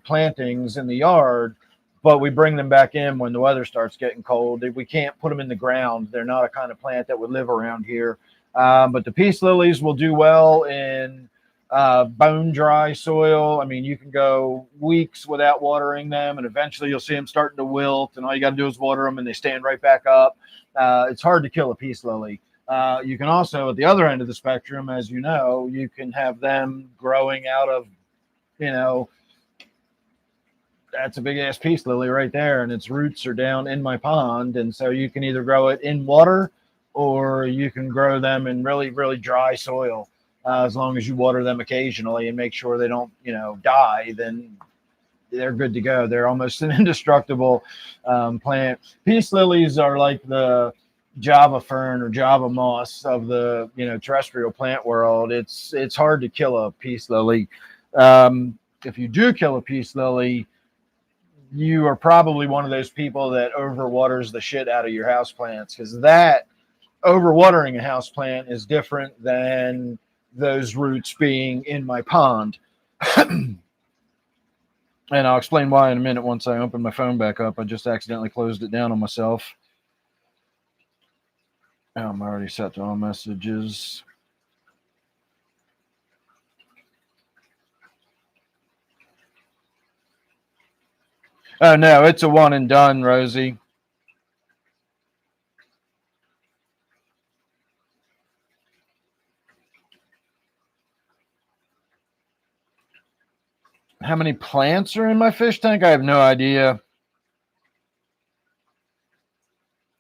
plantings in the yard, but we bring them back in when the weather starts getting cold. We can't put them in the ground. They're not a kind of plant that would live around here. But the peace lilies will do well in bone dry soil. I mean, you can go weeks without watering them, and eventually you'll see them starting to wilt, and all you got to do is water them, and they stand right back up. It's hard to kill a peace lily. You can also, at the other end of the spectrum, as you know, you can have them growing out of, you know, that's a big ass peace lily right there, and its roots are down in my pond. And so you can either grow it in water or you can grow them in really, really dry soil. As long as you water them occasionally and make sure they don't, die, then they're good to go. They're almost an indestructible plant. Peace lilies are like the Java fern or Java moss of the terrestrial plant world. It's hard to kill a peace lily. If you do kill a peace lily, you are probably one of those people that overwaters the shit out of your house plants, because that overwatering a house plant is different than those roots being in my pond. And I'll explain why in a minute once I open my phone back up. I just accidentally closed it down on myself. I'm already set to all messages. Oh, no, it's a one and done, Rosie. How many plants are in my fish tank? I have no idea.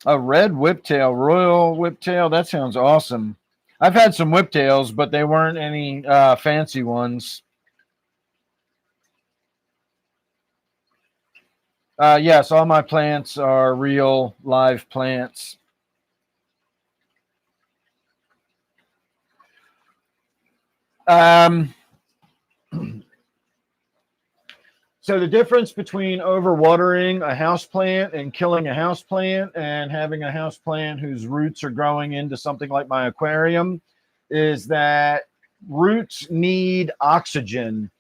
A red whiptail, royal whiptail. That sounds awesome. I've had some whiptails, but they weren't any fancy ones. Yes, all my plants are real live plants. So the difference between overwatering a houseplant and killing a houseplant and having a houseplant whose roots are growing into something like my aquarium is that roots need oxygen.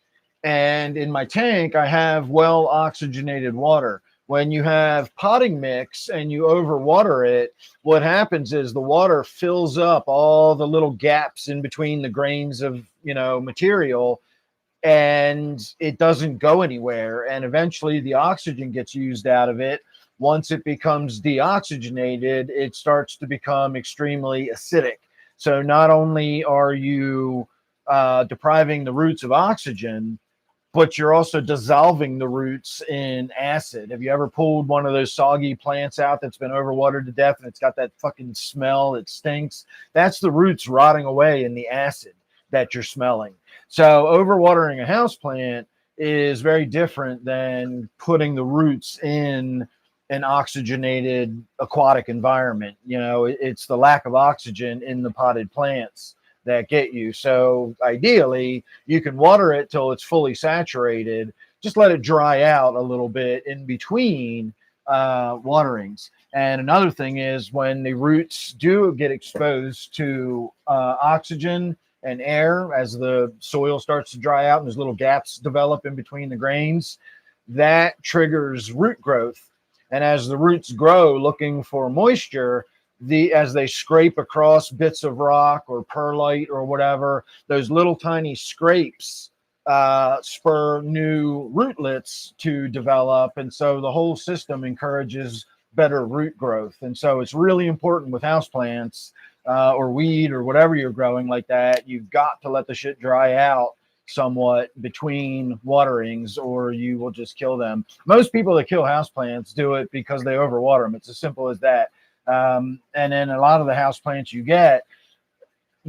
And in my tank, I have well oxygenated water. When you have potting mix and you overwater it, what happens is the water fills up all the little gaps in between the grains of, material, and it doesn't go anywhere. And eventually the oxygen gets used out of it. Once it becomes deoxygenated, it starts to become extremely acidic. So not only are you depriving the roots of oxygen, but you're also dissolving the roots in acid. Have you ever pulled one of those soggy plants out that's been overwatered to death and it's got that fucking smell that stinks? That's the roots rotting away in the acid that you're smelling. So overwatering a house plant is very different than putting the roots in an oxygenated aquatic environment. It's the lack of oxygen in the potted plants that get you. So ideally, you can water it till it's fully saturated. Just let it dry out a little bit in between waterings. And another thing is when the roots do get exposed to oxygen and air, as the soil starts to dry out and there's little gaps develop in between the grains, that triggers root growth. And as the roots grow looking for moisture, as they scrape across bits of rock or perlite or whatever, those little tiny scrapes spur new rootlets to develop. And so the whole system encourages better root growth. And so it's really important with houseplants or weed or whatever you're growing like that. You've got to let the shit dry out somewhat between waterings or you will just kill them. Most people that kill houseplants do it because they overwater them. It's as simple as that. And then a lot of the house plants you get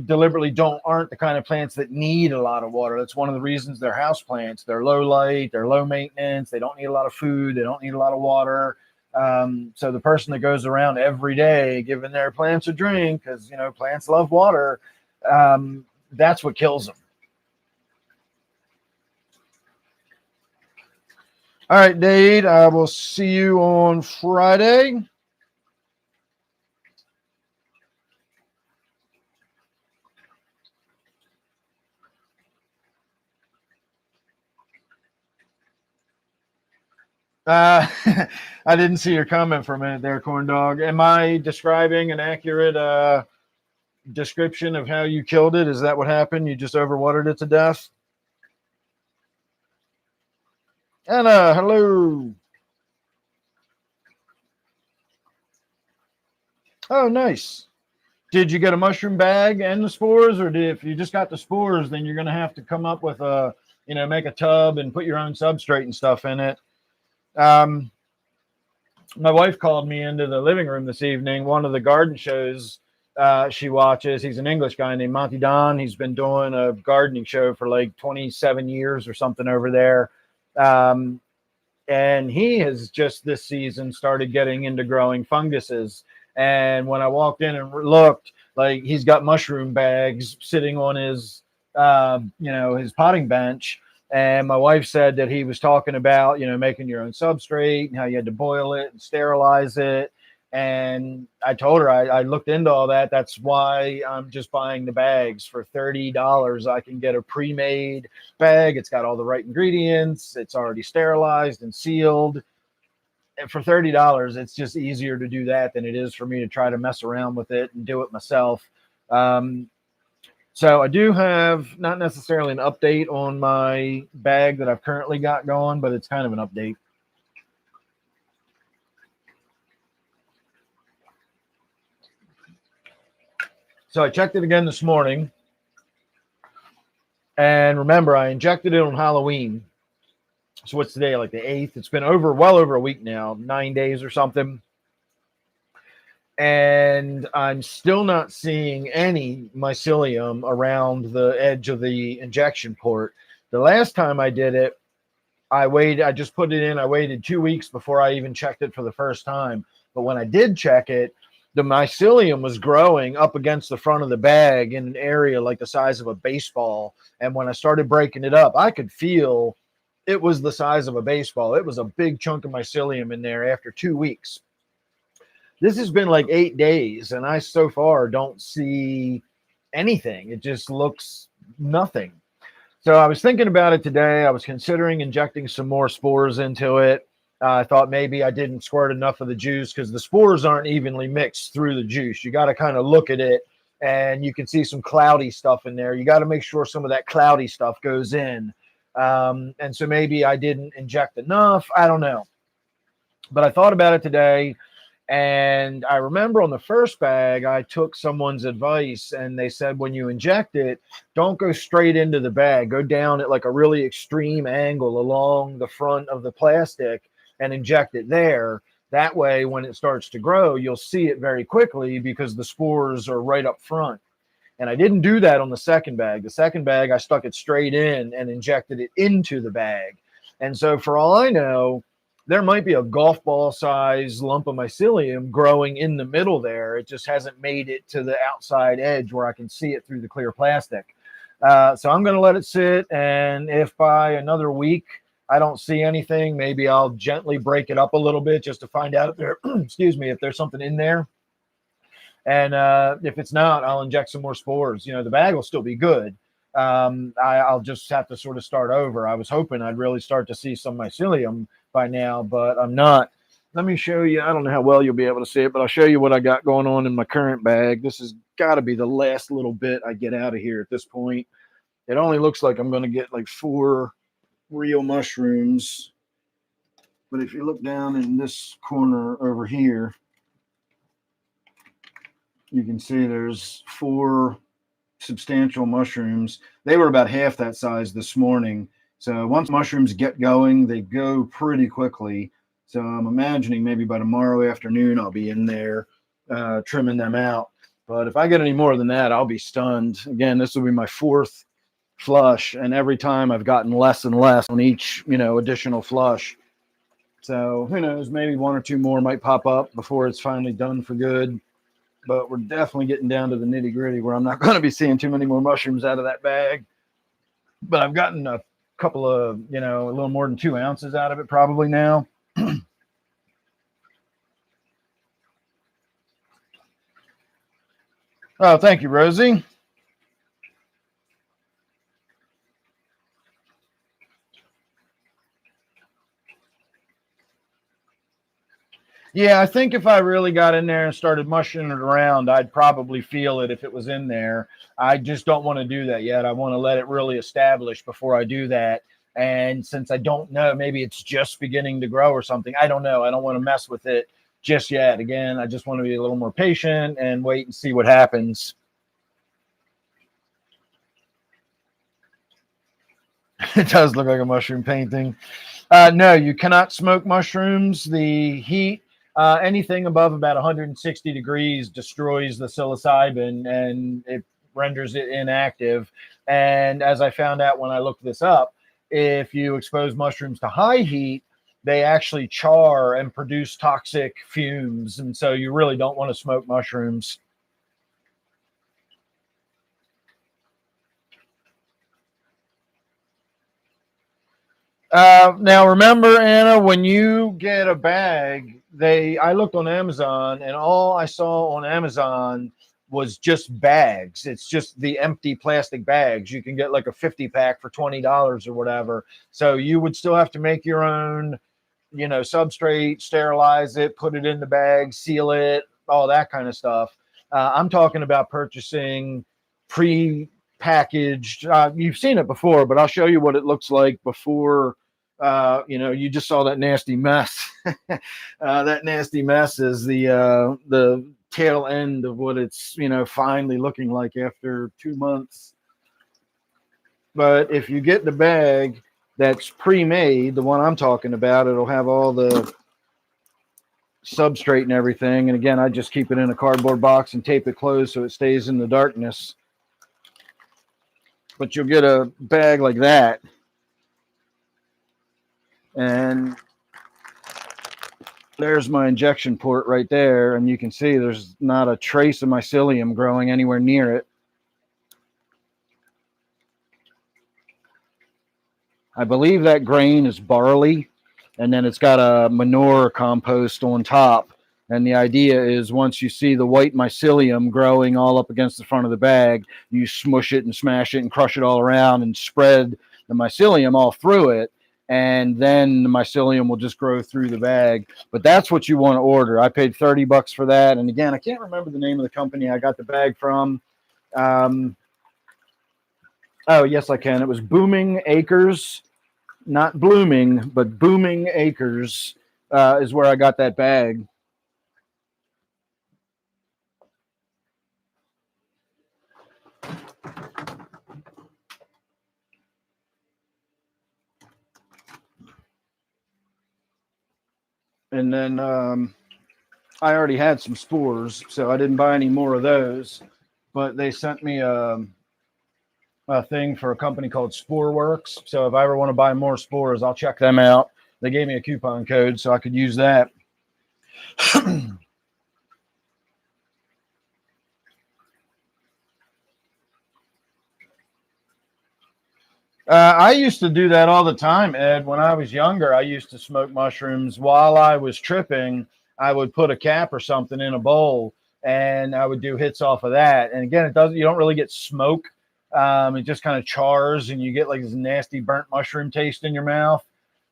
deliberately aren't the kind of plants that need a lot of water. That's one of the reasons they're house plants. They're low light, they're low maintenance, they don't need a lot of food, they don't need a lot of water. So the person that goes around every day giving their plants a drink, because plants love water, that's what kills them. All right, Dade, I will see you on Friday. I didn't see your comment for a minute there, Corn Dog. Am I describing an accurate description of how you killed it? Is that what happened? You just overwatered it to death? Anna, hello. Oh, nice. Did you get a mushroom bag and the spores, or if you just got the spores, then you're going to have to come up with a, make a tub and put your own substrate and stuff in it. My wife called me into the living room this evening. One of the garden shows she watches. He's an English guy named Monty Don. He's been doing a gardening show for like 27 years or something over there. And he has just this season started getting into growing funguses. And when I walked in and looked, like, he's got mushroom bags sitting on his, his potting bench. And my wife said that he was talking about, making your own substrate and how you had to boil it and sterilize it. And I told her I looked into all that. That's why I'm just buying the bags for $30. I can get a pre-made bag. It's got all the right ingredients. It's already sterilized and sealed. And for $30, it's just easier to do that than it is for me to try to mess around with it and do it myself. So I do have not necessarily an update on my bag that I've currently got going, but it's kind of an update. So I checked it again this morning. And remember, I injected it on Halloween. So what's today, like the 8th? It's been well over a week now, 9 days or something. And I'm still not seeing any mycelium around the edge of the injection port. The last time I did it, I just put it in. I waited 2 weeks before I even checked it for the first time. But when I did check it, the mycelium was growing up against the front of the bag in an area like the size of a baseball. And when I started breaking it up, I could feel it was the size of a baseball. It was a big chunk of mycelium in there after 2 weeks. This has been like 8 days, and I so far don't see anything. It just looks nothing. So I was thinking about it today. I was considering injecting some more spores into it. I thought maybe I didn't squirt enough of the juice because the spores aren't evenly mixed through the juice. You got to kind of look at it, and you can see some cloudy stuff in there. You got to make sure some of that cloudy stuff goes in. And so maybe I didn't inject enough. I don't know. But I thought about it today. And I remember on the first bag, I took someone's advice and they said, when you inject it, don't go straight into the bag. Go down at like a really extreme angle along the front of the plastic and inject it there. That way, when it starts to grow, you'll see it very quickly because the spores are right up front. And I didn't do that on the second bag. The second bag, I stuck it straight in and injected it into the bag. And so for all I know, there might be a golf ball size lump of mycelium growing in the middle there. It just hasn't made it to the outside edge where I can see it through the clear plastic. So I'm going to let it sit. And if by another week I don't see anything, maybe I'll gently break it up a little bit just to find out if there, excuse me, if there's something in there. And if it's not, I'll inject some more spores. The bag will still be good. I'll just have to sort of start over. I was hoping I'd really start to see some mycelium by now, but I'm not. Let me show you. I don't know how well you'll be able to see it, but I'll show you what I got going on in my current bag. This has got to be the last little bit I get out of here at this point. It only looks like I'm going to get like 4 real mushrooms. But if you look down in this corner over here, you can see there's 4 substantial mushrooms. They were about half that size this morning. So once mushrooms get going, they go pretty quickly. So I'm imagining maybe by tomorrow afternoon, I'll be in there trimming them out. But if I get any more than that, I'll be stunned. Again, this will be my 4th flush. And every time I've gotten less and less on each, additional flush. So who knows, maybe 1 or 2 more might pop up before it's finally done for good. But we're definitely getting down to the nitty gritty where I'm not going to be seeing too many more mushrooms out of that bag. But I've gotten a couple of, a little more than 2 ounces out of it probably now. Oh, thank you, Rosie. Yeah, I think if I really got in there and started mushing it around, I'd probably feel it if it was in there. I just don't want to do that yet. I want to let it really establish before I do that. And since I don't know, maybe it's just beginning to grow or something. I don't know. I don't want to mess with it just yet. Again, I just want to be a little more patient and wait and see what happens. It does look like a mushroom painting. No, you cannot smoke mushrooms. The heat, anything above about 160 degrees destroys the psilocybin and it renders it inactive. And as I found out when I looked this up, if you expose mushrooms to high heat, they actually char and produce toxic fumes. And so you really don't want to smoke mushrooms. Now remember, Anna, when you get a bag, I looked on Amazon and all I saw on Amazon was just bags. It's just the empty plastic bags. You can get like a 50 pack for $20 or whatever. So you would still have to make your own, substrate, sterilize it, put it in the bag, seal it, all that kind of stuff. I'm talking about purchasing pre-packaged. You've seen it before, but I'll show you what it looks like before. You just saw that nasty mess. That nasty mess is the tail end of what it's finally looking like after 2 months. But if you get the bag that's pre-made, the one I'm talking about, it'll have all the substrate and everything. And again, I just keep it in a cardboard box and tape it closed so it stays in the darkness. But you'll get a bag like that. And there's my injection port right there. And you can see there's not a trace of mycelium growing anywhere near it. I believe that grain is barley, and then it's got a manure compost on top. And the idea is once you see the white mycelium growing all up against the front of the bag, you smush it and smash it and crush it all around and spread the mycelium all through it. And then the mycelium will just grow through the bag. But that's what you want to order. I paid $30 for that. And again, I can't remember the name of the company I got the bag from. Oh, yes, I can. It was Booming Acres. Not Blooming, but Booming Acres is where I got that bag. And then I already had some spores, so I didn't buy any more of those. But they sent me a thing for a company called Sporeworks. So if I ever want to buy more spores, I'll check them out. They gave me a coupon code so I could use that. I used to do that all the time, Ed. When I was younger, I used to smoke mushrooms while I was tripping. I would put a cap or something in a bowl and I would do hits off of that. And again, you don't really get smoke. It just kind of chars and you get like this nasty burnt mushroom taste in your mouth.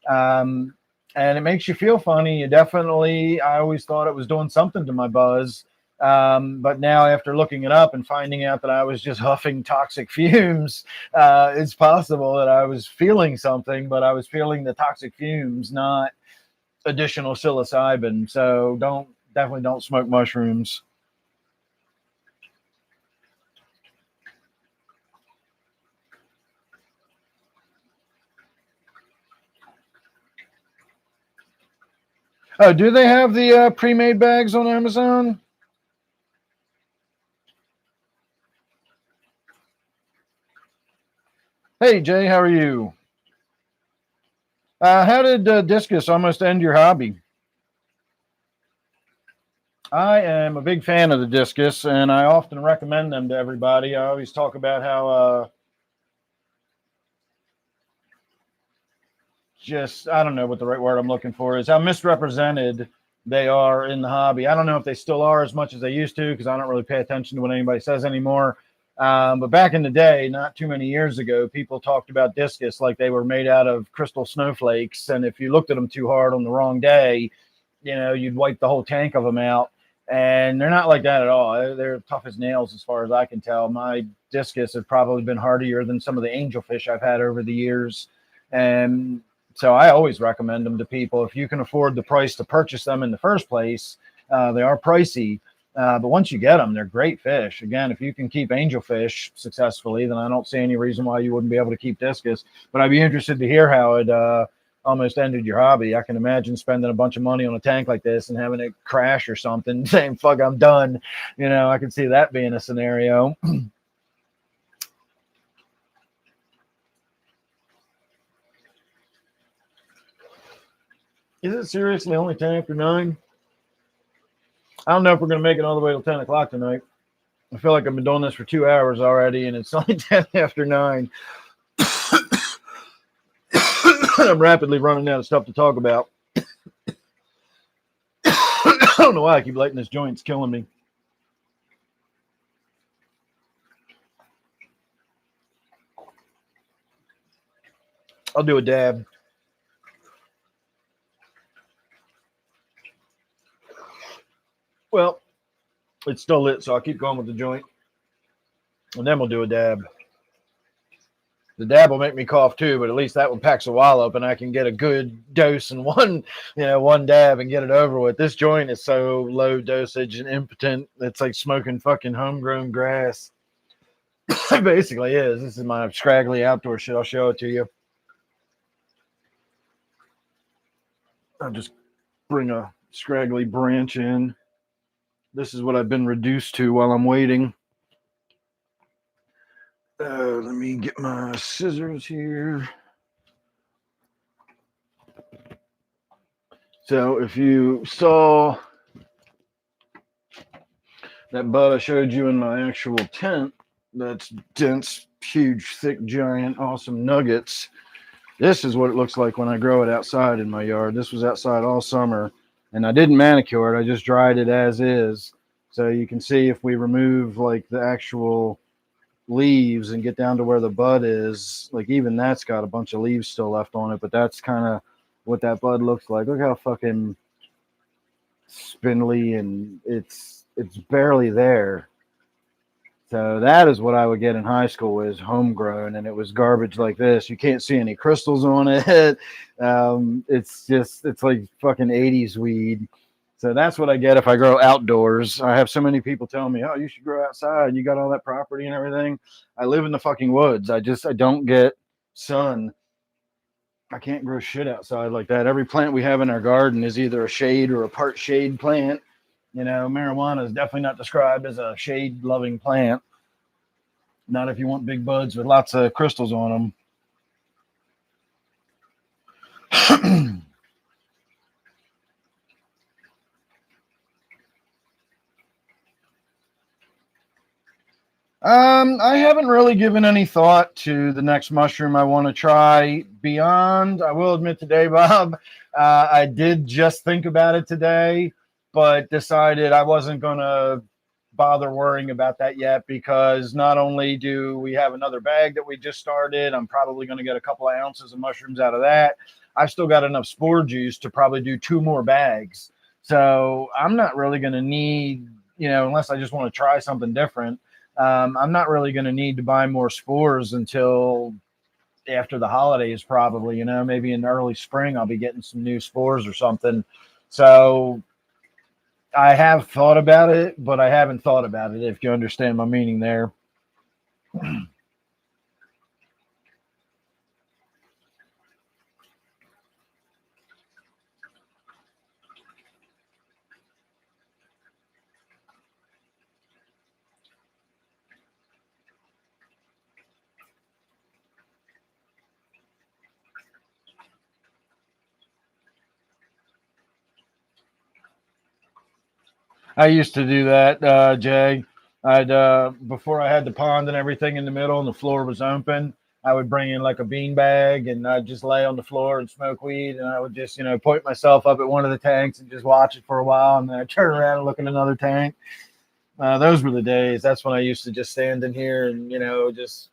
And it makes you feel funny. I always thought it was doing something to my buzz. But now after looking it up and finding out that I was just huffing toxic fumes, it's possible that I was feeling something, but I was feeling the toxic fumes, not additional psilocybin. So definitely don't smoke mushrooms. Oh, do they have the pre-made bags on Amazon? Hey, Jay, how are you? How did discus almost end your hobby? I am a big fan of the discus, and I often recommend them to everybody. I always talk about how I don't know what the right word I'm looking for is, how misrepresented they are in the hobby. I don't know if they still are as much as they used to because I don't really pay attention to what anybody says anymore. But back in the day, not too many years ago, people talked about discus like they were made out of crystal snowflakes. And if you looked at them too hard on the wrong day, you'd wipe the whole tank of them out. And they're not like that at all. They're tough as nails as far as I can tell. My discus has probably been hardier than some of the angelfish I've had over the years. And So I always recommend them to people if you can afford the price to purchase them in the first place. They are pricey, but once you get them, they're great fish. Again, if you can keep angelfish successfully, then I don't see any reason why you wouldn't be able to keep discus. But I'd be interested to hear how it almost ended your hobby. I can imagine spending a bunch of money on a tank like this and having it crash or something, saying, fuck, I'm done. You know, I can see that being a scenario. Is it seriously only 10 after 9? I don't know if we're going to make it all the way till 10 o'clock tonight. I feel like I've been doing this for 2 hours already, and it's only 10 after 9. I'm rapidly running out of stuff to talk about. I don't know why I keep letting this joint's killing me. I'll do a dab. Well, it's still lit, so I'll keep going with the joint. And then we'll do a dab. The dab will make me cough too, but at least that one packs a wallop and I can get a good dose in one dab and get it over with. This joint is so low dosage and impotent. It's like smoking fucking homegrown grass. It basically is. This is my scraggly outdoor shit. I'll show it to you. I'll just bring a scraggly branch in. This is what I've been reduced to while I'm waiting. Let me get my scissors here. So if you saw that bud I showed you in my actual tent, that's dense, huge, thick, giant, awesome nuggets. This is what it looks like when I grow it outside in my yard. This was outside all summer. And I didn't manicure it. I just dried it as is. So you can see if we remove like the actual leaves and get down to where the bud is, like even that's got a bunch of leaves still left on it, but that's kind of what that bud looks like. Look how fucking spindly and it's barely there. So that is what I would get in high school, is homegrown, and it was garbage like this. You can't see any crystals on it. It's like fucking 80s weed. So that's what I get if I grow outdoors. I have so many people tell me, oh, you should grow outside. You got all that property and everything. I live in the fucking woods. I don't get sun. I can't grow shit outside like that. Every plant we have in our garden is either a shade or a part shade plant. You know, marijuana is definitely not described as a shade-loving plant. Not if you want big buds with lots of crystals on them. I haven't really given any thought to the next mushroom I want to try. Beyond, I will admit today, Bob, I did just think about it today, but decided I wasn't going to bother worrying about that yet, because not only do we have another bag that we just started, I'm probably going to get a couple of ounces of mushrooms out of that. I've still got enough spore juice to probably do 2 more bags. So I'm not really going to need, unless I just want to try something different. I'm not really going to need to buy more spores until after the holidays, probably, maybe in early spring, I'll be getting some new spores or something. So I have thought about it, but I haven't thought about it, if you understand my meaning there. I used to do that, Jay. Before I had the pond and everything in the middle and the floor was open, I would bring in like a bean bag and I'd just lay on the floor and smoke weed. And I would just, point myself up at one of the tanks and just watch it for a while. And then I'd turn around and look at another tank. Those were the days. That's when I used to just stand in here and, just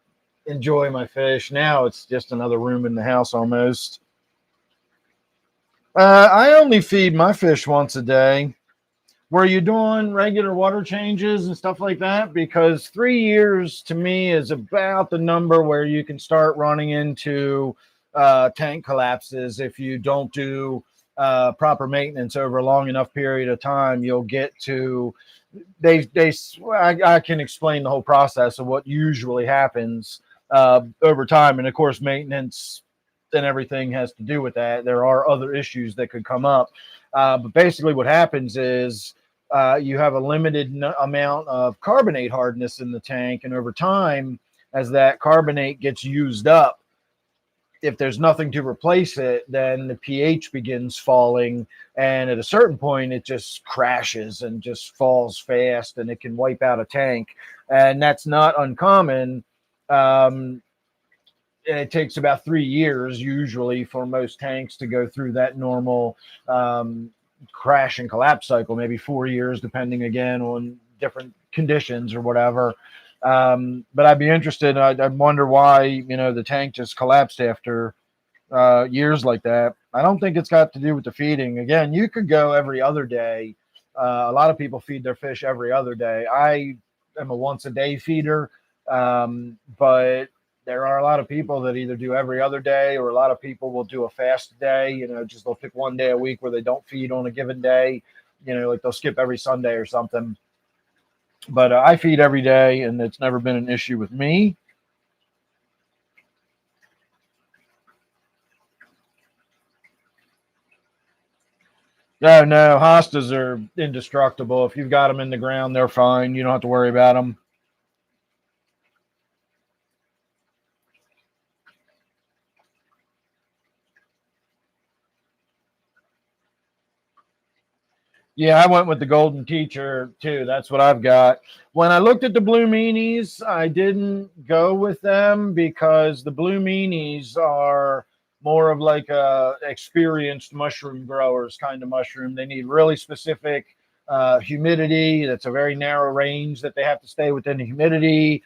enjoy my fish. Now it's just another room in the house almost. I only feed my fish once a day. Were you doing regular water changes and stuff like that? Because 3 years to me is about the number where you can start running into tank collapses. If you don't do proper maintenance over a long enough period of time, you'll get to I can explain the whole process of what usually happens over time, and of course, maintenance and everything has to do with that. There are other issues that could come up, but basically, what happens is you have a limited amount of carbonate hardness in the tank, and over time, as that carbonate gets used up, if there's nothing to replace it, then the pH begins falling. And at a certain point, it just crashes and just falls fast, and it can wipe out a tank. And that's not uncommon. And it takes about 3 years usually for most tanks to go through that normal crash and collapse cycle, maybe 4 years, depending again on different conditions or whatever. But I'd be interested. I'd wonder why, the tank just collapsed after years like that. I don't think it's got to do with the feeding. Again, you could go every other day. A lot of people feed their fish every other day. I am a once a day feeder, but there are a lot of people that either do every other day, or a lot of people will do a fast day. Just they'll pick one day a week where they don't feed on a given day. Like they'll skip every Sunday or something. But I feed every day, and it's never been an issue with me. No, no, hostas are indestructible. If you've got them in the ground, they're fine. You don't have to worry about them. Yeah, I went with the Golden Teacher too. That's what I've got. When I looked at the Blue Meanies, I didn't go with them because the Blue Meanies are more of like a experienced mushroom growers kind of mushroom. They need really specific humidity. That's a very narrow range that they have to stay within the humidity,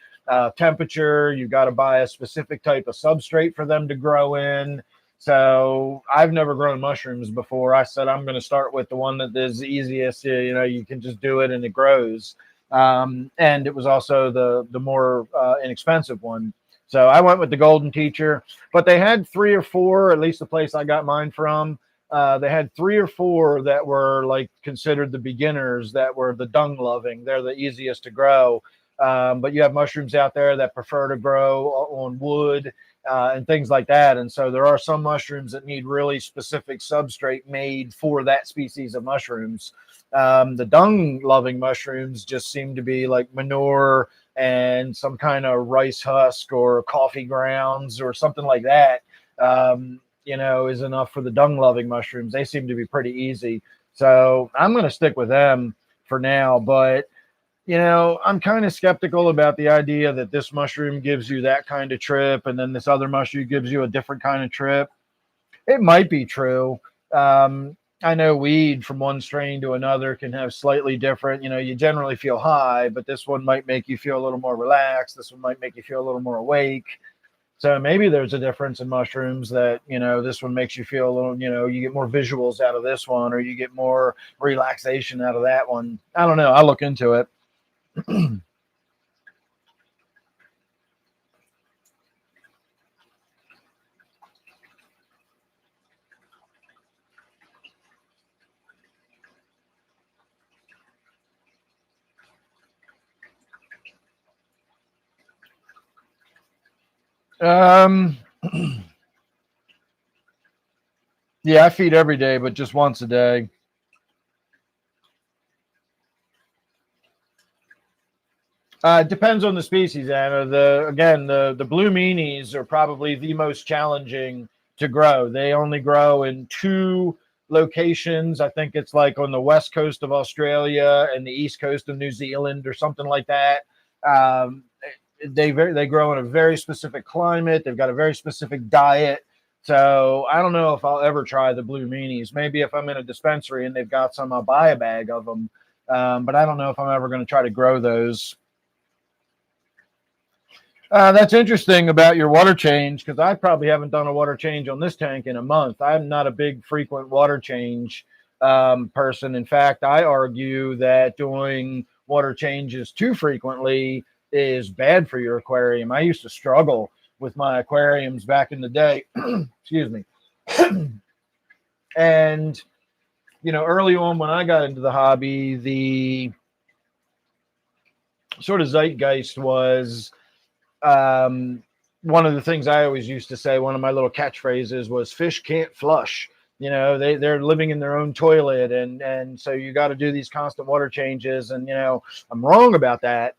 temperature. You've got to buy a specific type of substrate for them to grow in. So I've never grown mushrooms before. I said I'm going to start with the one that is the easiest. You can just do it and it grows. And it was also the more inexpensive one. So I went with the Golden Teacher. But they had 3 or 4, at least the place I got mine from. They had 3 or 4 that were like considered the beginners, that were the dung loving. They're the easiest to grow. But you have mushrooms out there that prefer to grow on wood and things like that. And so there are some mushrooms that need really specific substrate made for that species of mushrooms. The dung loving mushrooms just seem to be like manure and some kind of rice husk or coffee grounds or something like that, is enough for the dung loving mushrooms. They seem to be pretty easy. So I'm going to stick with them for now. But I'm kind of skeptical about the idea that this mushroom gives you that kind of trip and then this other mushroom gives you a different kind of trip. It might be true. I know weed from one strain to another can have slightly different, you generally feel high, but this one might make you feel a little more relaxed. This one might make you feel a little more awake. So maybe there's a difference in mushrooms that, this one makes you feel a little, you get more visuals out of this one, or you get more relaxation out of that one. I don't know. I'll look into it. Um, yeah, I feed every day, but just once a day. It depends on the species, Anna. The blue meanies are probably the most challenging to grow. They only grow in 2 locations. I think it's like on the west coast of Australia and the east coast of New Zealand or something like that. Um, they grow in a very specific climate. They've got a very specific diet. So I don't know if I'll ever try the blue meanies. Maybe if I'm in a dispensary and they've got some, I'll buy a bag of them. But I don't know if I'm ever going to try to grow those. That's interesting about your water change, because I probably haven't done a water change on this tank in a month. I'm not a big frequent water change person. In fact, I argue that doing water changes too frequently is bad for your aquarium. I used to struggle with my aquariums back in the day. Excuse me. And, early on when I got into the hobby, the sort of zeitgeist was, one of the things I always used to say, one of my little catchphrases was fish can't flush. They're living in their own toilet. And so you got to do these constant water changes. And, I'm wrong about that.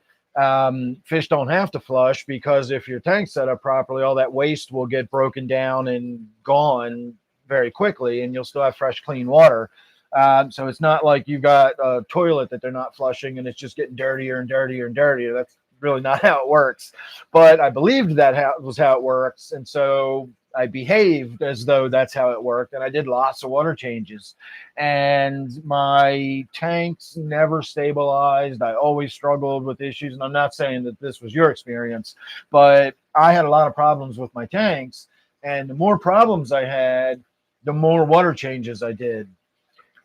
Fish don't have to flush, because if your tank's set up properly, all that waste will get broken down and gone very quickly, and you'll still have fresh, clean water. So it's not like you've got a toilet that they're not flushing and it's just getting dirtier and dirtier and dirtier. That's really not how it works. But I believed that was how it works. And so I behaved as though that's how it worked. And I did lots of water changes. And my tanks never stabilized. I always struggled with issues. And I'm not saying that this was your experience, but I had a lot of problems with my tanks. And the more problems I had, the more water changes I did.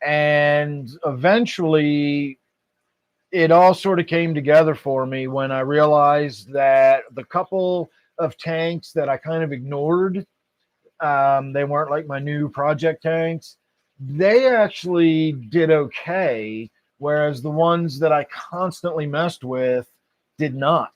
And eventually it all sort of came together for me when I realized that the couple of tanks that I kind of ignored, they weren't like my new project tanks. They actually did okay, whereas the ones that I constantly messed with did not.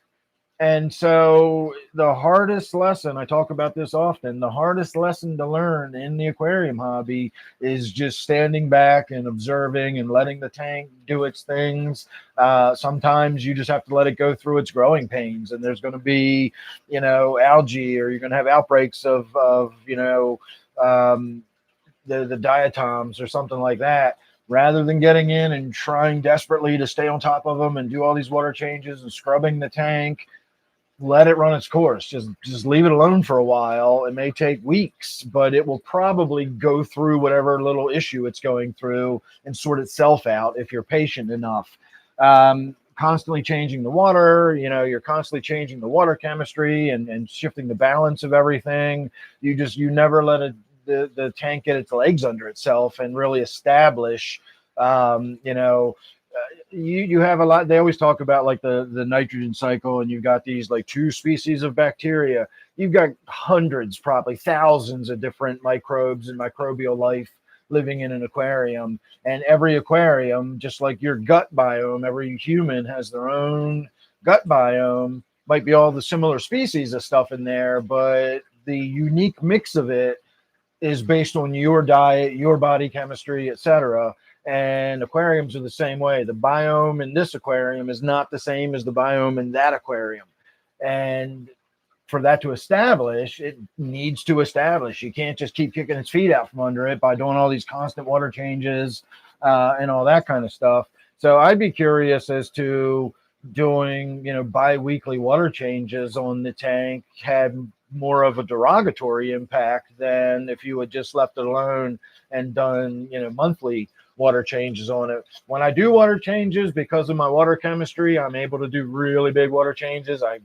And so the hardest lesson, I talk about this often, the hardest lesson to learn in the aquarium hobby is just standing back and observing and letting the tank do its things. Sometimes you just have to let it go through its growing pains, and there's going to be, algae, or you're going to have outbreaks of the diatoms or something like that. Rather than getting in and trying desperately to stay on top of them and do all these water changes and scrubbing the tank, let it run its course. Just leave it alone for a while. It may take weeks, but it will probably go through whatever little issue it's going through and sort itself out if you're patient enough. Constantly changing the water, you're constantly changing the water chemistry and shifting the balance of everything. You never let the tank get its legs under itself and really establish, you have a lot. They always talk about like the nitrogen cycle, and you've got these like 2 species of bacteria. You've got hundreds, probably thousands of different microbes and microbial life living in an aquarium. And every aquarium, just like your gut biome, every human has their own gut biome. Might be all the similar species of stuff in there, but the unique mix of it is based on your diet, your body chemistry, etc. And aquariums are the same way. The biome in this aquarium is not the same as the biome in that aquarium. And for that to establish, it needs to establish. You can't just keep kicking its feet out from under it by doing all these constant water changes and all that kind of stuff. So I'd be curious as to doing, bi-weekly water changes on the tank had more of a derogatory impact than if you had just left it alone and done, monthly water changes on it. When I do water changes, because of my water chemistry, I'm able to do really big water changes. I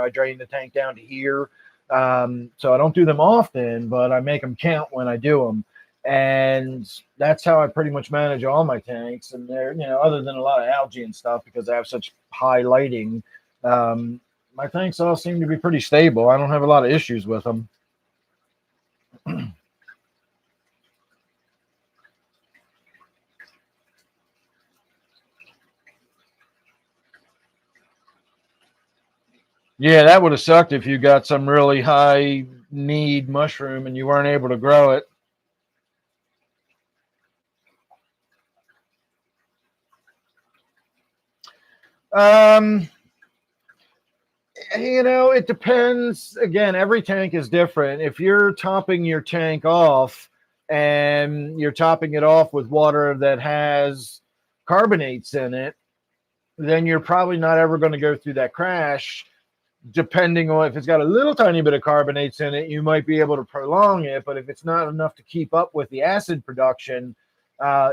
drain the tank down to here. So I don't do them often, but I make them count when I do them. And that's how I pretty much manage all my tanks. And they're, other than a lot of algae and stuff, because I have such high lighting, my tanks all seem to be pretty stable. I don't have a lot of issues with them. Yeah, that would have sucked if you got some really high need mushroom and you weren't able to grow it. It depends. Again, every tank is different. If you're topping your tank off and you're topping it off with water that has carbonates in it, then you're probably not ever going to go through that crash. Depending on if it's got a little tiny bit of carbonates in it, you might be able to prolong it. But if it's not enough to keep up with the acid production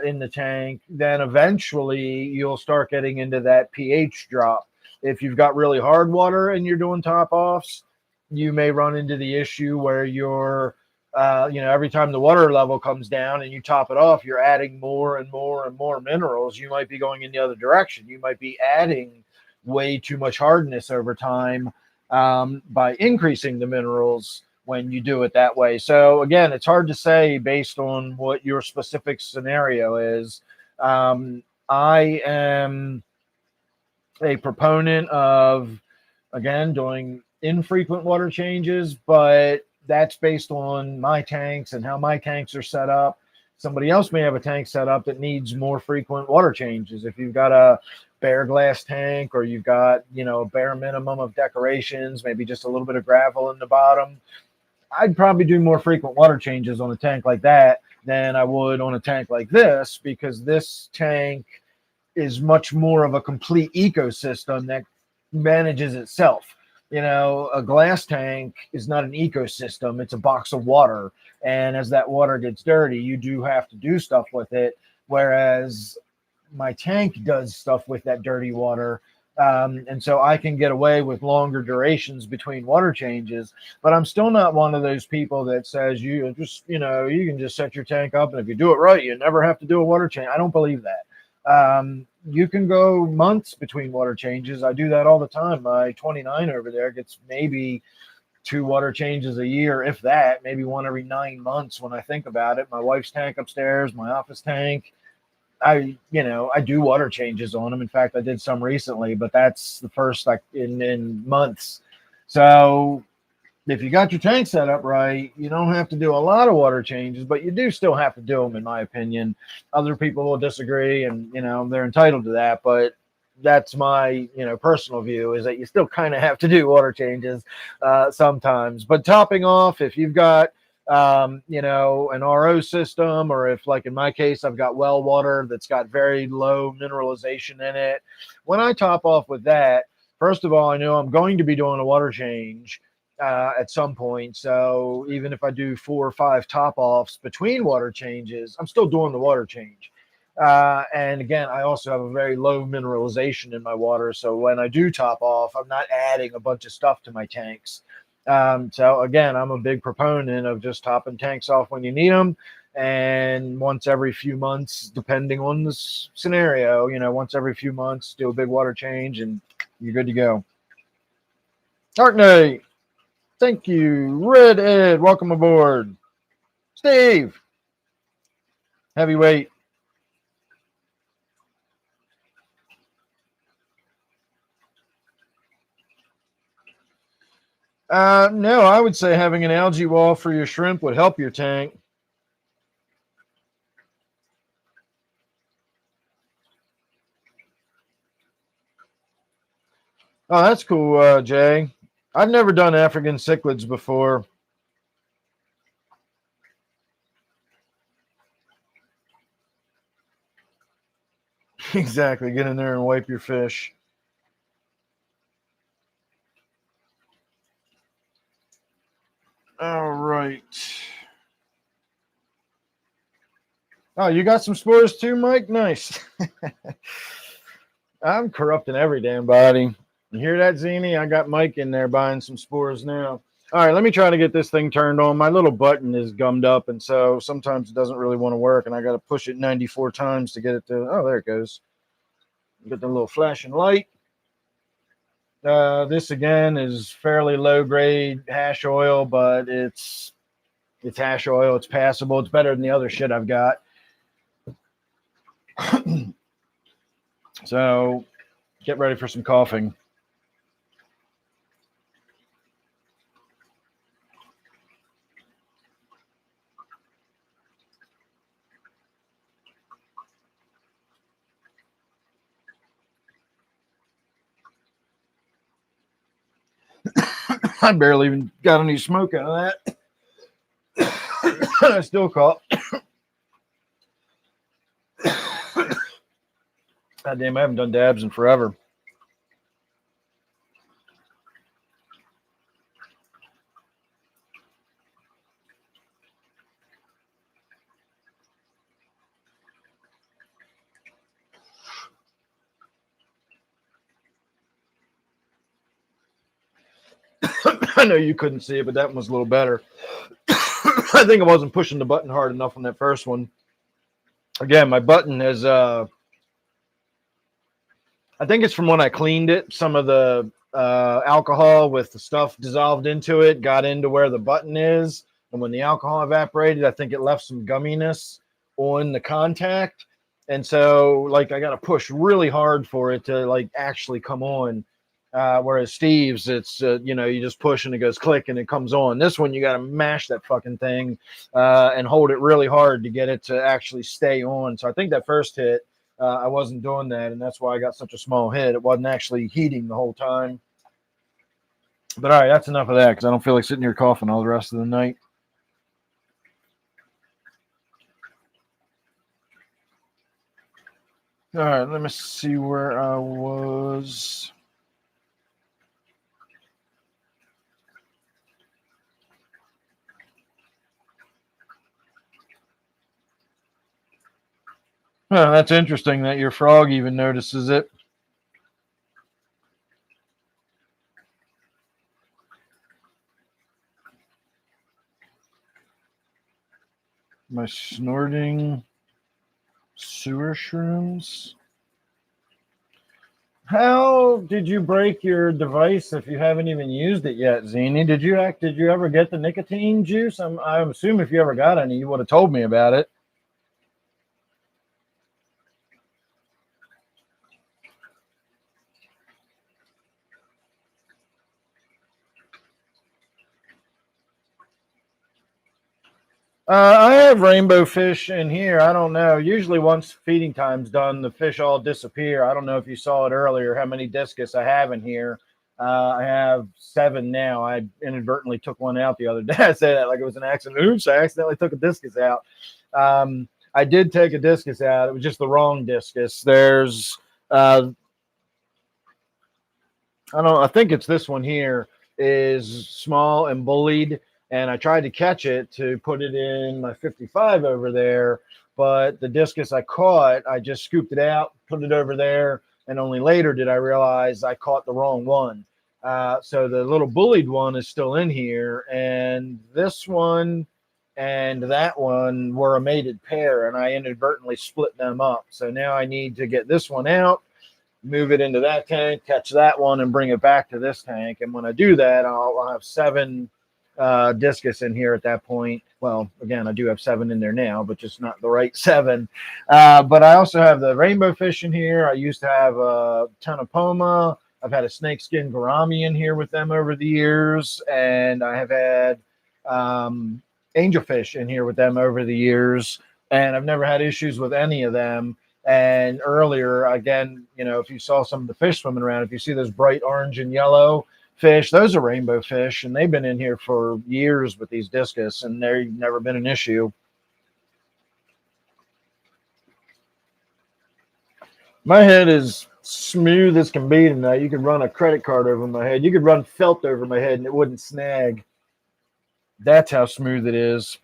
in the tank, then eventually you'll start getting into that pH drop. If you've got really hard water and you're doing top offs, you may run into the issue where you're, every time the water level comes down and you top it off, you're adding more and more and more minerals. You might be going in the other direction. You might be adding way too much hardness over time. by increasing the minerals when you do it that way. So again, it's hard to say based on what your specific scenario is. I am a proponent of, again, doing infrequent water changes, but that's based on my tanks and how my tanks are set up. Somebody else may have a tank set up that needs more frequent water changes. If you've got a bare glass tank, or you've got, a bare minimum of decorations, maybe just a little bit of gravel in the bottom, I'd probably do more frequent water changes on a tank like that than I would on a tank like this, because this tank is much more of a complete ecosystem that manages itself. A glass tank is not an ecosystem, it's a box of water. And as that water gets dirty, you do have to do stuff with it. Whereas my tank does stuff with that dirty water. And so I can get away with longer durations between water changes, but I'm still not one of those people that says you can just set your tank up, and if you do it right, you never have to do a water change. I don't believe that. You can go months between water changes. I do that all the time. My 29 over there gets maybe 2 water changes a year, if that, maybe one every 9 months when I think about it. My wife's tank upstairs, my office tank, I do water changes on them. In fact, I did some recently, but that's the first in months. So if you got your tank set up right, you don't have to do a lot of water changes, but you do still have to do them, in my opinion. Other people will disagree, and they're entitled to that, but that's my personal view, is that you still kind of have to do water changes sometimes. But topping off, if you've got an RO system, or if, like in my case, I've got well water that's got very low mineralization in it, when I top off with that, first of all, I know I'm going to be doing a water change at some point. So even if I do 4 or 5 top offs between water changes, I'm still doing the water change. And again, I also have a very low mineralization in my water. So when I do top off, I'm not adding a bunch of stuff to my tanks. So again, I'm a big proponent of just topping tanks off when you need them. And once every few months, depending on the scenario, once every few months, do a big water change and you're good to go. Dark Knight, thank you. Red Ed, welcome aboard. Steve, Heavyweight. No, I would say having an algae wall for your shrimp would help your tank. Oh, that's cool, Jay. I've never done African cichlids before. Exactly. Get in there and wipe your fish. All right. Oh, you got some spores too, Mike? Nice. I'm corrupting every damn body. You hear that, Zini? I got Mike in there buying some spores now. All right, let me try to get this thing turned on. My little button is gummed up, and so sometimes it doesn't really want to work, and I got to push it 94 times to get it to... Oh, there it goes. Get the little flashing light. This, again, is fairly low-grade hash oil, but it's hash oil. It's passable. It's better than the other shit I've got. So get ready for some coughing. I barely even got any smoke out of that. I still cough. God damn, I haven't done dabs in forever. I know you couldn't see it, but that one was a little better. I think I wasn't pushing the button hard enough on that first one. Again, my button has I think it's from when I cleaned it. Some of the alcohol with the stuff dissolved into it, got into where the button is. And when the alcohol evaporated, I think it left some gumminess on the contact. And so, like, I got to push really hard for it to, like, actually come on. Whereas Steve's, it's, you just push and it goes click and it comes on. This one, you got to mash that fucking thing and hold it really hard to get it to actually stay on. So I think that first hit, I wasn't doing that, and that's why I got such a small hit. It wasn't actually heating the whole time. But all right, that's enough of that because I don't feel like sitting here coughing all the rest of the night. All right, let me see where I was. Oh, that's interesting that your frog even notices it. My snorting sewer shrooms. How did you break your device if you haven't even used it yet, Zini? Did you ever get the nicotine juice? I assume if you ever got any, you would have told me about it. I have rainbow fish in here. I don't know. Usually once feeding time's done, the fish all disappear. I don't know if you saw it earlier, how many discus I have in here. I have 7 now. I inadvertently took one out the other day. I said that like it was an accident. Oops, I accidentally took a discus out. I did take a discus out. It was just the wrong discus. There's, I think it's this one here is small and bullied. And I tried to catch it to put it in my 55 over there, but the discus I caught, I just scooped it out, put it over there, and only later did I realize I caught the wrong one. So the little bullied one is still in here, and this one and that one were a mated pair, and I inadvertently split them up. So now I need to get this one out, move it into that tank, catch that one, and bring it back to this tank. And when I do that, I'll have 7 discus in here at that point. Well, again, I do have 7 in there now, but just not the right 7. But I also have the rainbow fish in here. I used to have a ton of poma. I've had a snakeskin gourami in here with them over the years, and I have had angelfish in here with them over the years, and I've never had issues with any of them. And earlier, again, if you saw some of the fish swimming around, if you see those bright orange and yellow fish, those are rainbow fish, and they've been in here for years with these discus, and they've never been an issue. My head is smooth as can be tonight. You could run a credit card over my head. You could run felt over my head, and it wouldn't snag. That's how smooth it is.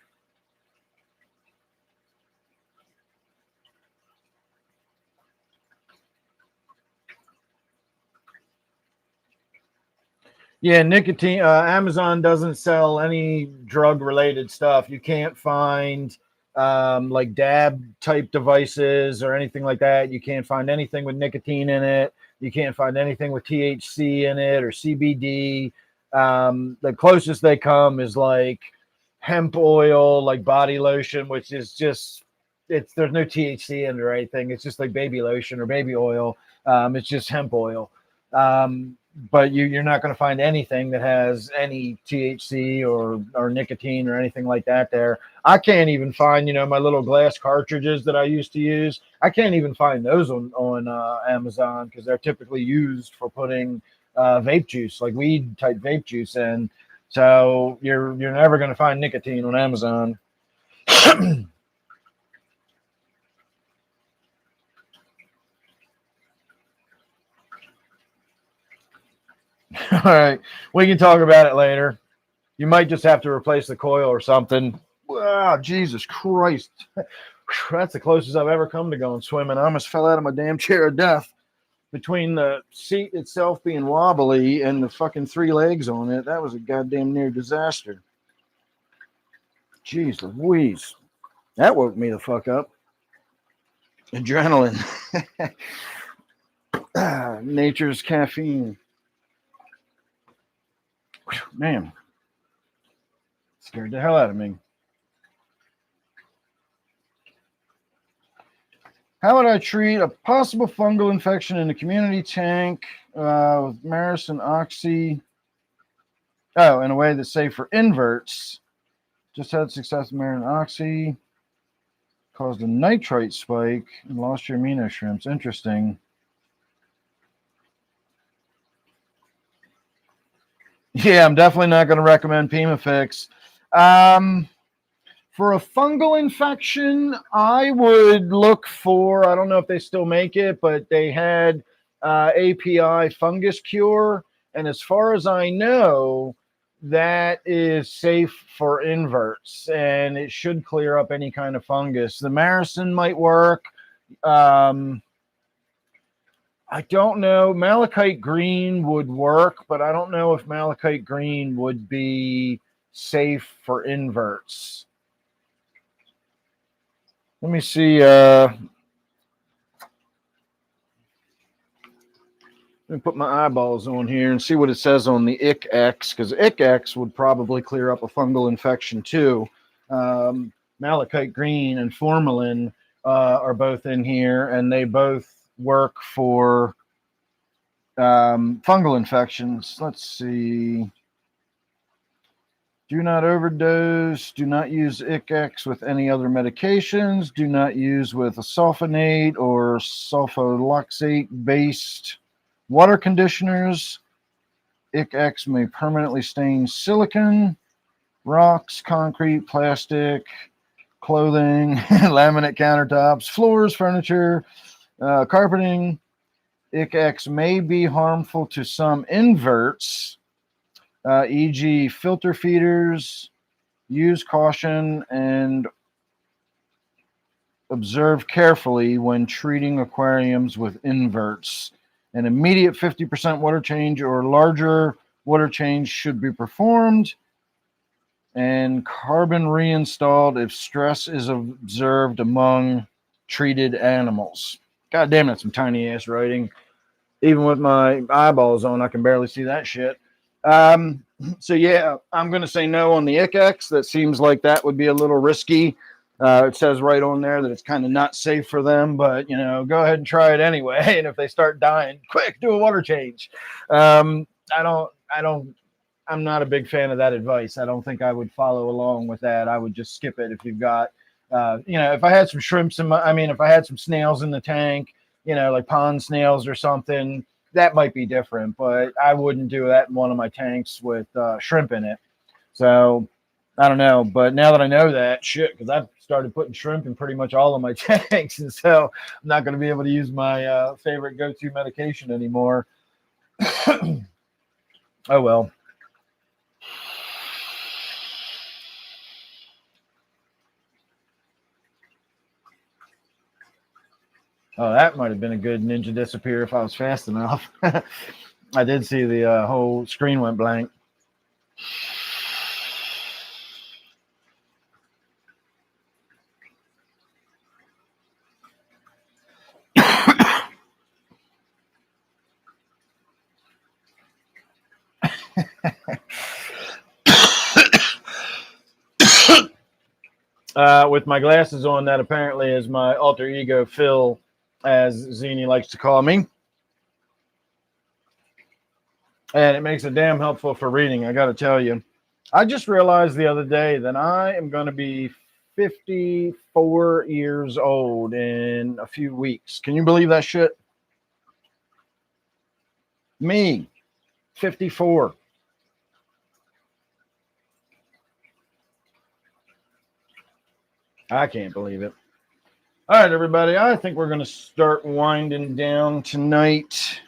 Yeah, nicotine. Amazon doesn't sell any drug-related stuff. You can't find like dab type devices or anything like that. You can't find anything with nicotine in it. You can't find anything with THC in it or CBD. The closest they come is like hemp oil, like body lotion, which is just there's no THC in it or anything. It's just like baby lotion or baby oil. It's just hemp oil. But you're not going to find anything that has any THC or nicotine or anything like that there. I can't even find, my little glass cartridges that I used to use. I can't even find those on Amazon because they're typically used for putting vape juice, like weed type vape juice in. So you're never going to find nicotine on Amazon. All right, we can talk about it later. You might just have to replace the coil or something. Wow, Jesus Christ. That's the closest I've ever come to going swimming. I almost fell out of my damn chair of death. Between the seat itself being wobbly and the fucking 3 legs on it, that was a goddamn near disaster. Jeez Louise. That woke me the fuck up. Adrenaline. Nature's caffeine. Man, scared the hell out of me. How would I treat a possible fungal infection in the community tank with Maris and Oxy? Oh, in a way that's safe for inverts. Just had success with Maris and Oxy. Caused a nitrite spike and lost your amino shrimps. Interesting. Yeah, I'm definitely not going to recommend Pimafix. For a fungal infection, I would look for, I don't know if they still make it, but they had API fungus cure. And as far as I know, that is safe for inverts and it should clear up any kind of fungus. The Maricin might work. I don't know. Malachite green would work, but I don't know if malachite green would be safe for inverts. Let me see. Let me put my eyeballs on here and see what it says on the ICX, because ICX would probably clear up a fungal infection too. Malachite green and formalin are both in here, and they both work for fungal infections. Let's see. Do not overdose. Do not use ICX with any other medications. Do not use with a sulfonate or sulfoloxate-based water conditioners. ICX may permanently stain silicon, rocks, concrete, plastic, clothing, laminate countertops, floors, furniture, carpeting. ICX may be harmful to some inverts, e.g. filter feeders. Use caution and observe carefully when treating aquariums with inverts. An immediate 50% water change or larger water change should be performed, and carbon reinstalled if stress is observed among treated animals. God damn, that's some tiny ass writing. Even with my eyeballs on, I can barely see that shit. So yeah, I'm going to say no on the ICX. That seems like that would be a little risky. It says right on there that it's kind of not safe for them, but you know, go ahead and try it anyway. And if they start dying, quick, do a water change. I'm not a big fan of that advice. I don't think I would follow along with that. I would just skip it if you've got, if I had some shrimps if I had some snails in the tank, like pond snails or something, that might be different, but I wouldn't do that in one of my tanks with shrimp in it. So I don't know, but now that I know that, shit, because I've started putting shrimp in pretty much all of my tanks, and so I'm not going to be able to use my favorite go-to medication anymore. Oh well. Oh, that might have been a good ninja disappear if I was fast enough. I did see the whole screen went blank. With my glasses on, that apparently is my alter ego, Phil, as Zini likes to call me. And it makes it damn helpful for reading, I got to tell you. I just realized the other day that I am going to be 54 years old in a few weeks. Can you believe that shit? Me, 54. I can't believe it. All right, everybody. I think we're going to start winding down tonight.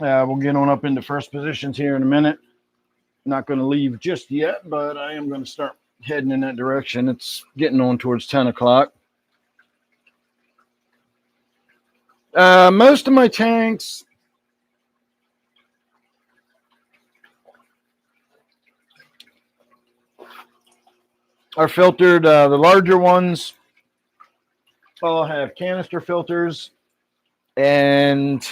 We'll get on up into first positions here in a minute. Not going to leave just yet, but I am going to start heading in that direction. It's getting on towards 10 o'clock. Most of my tanks are filtered. The larger ones all have canister filters, and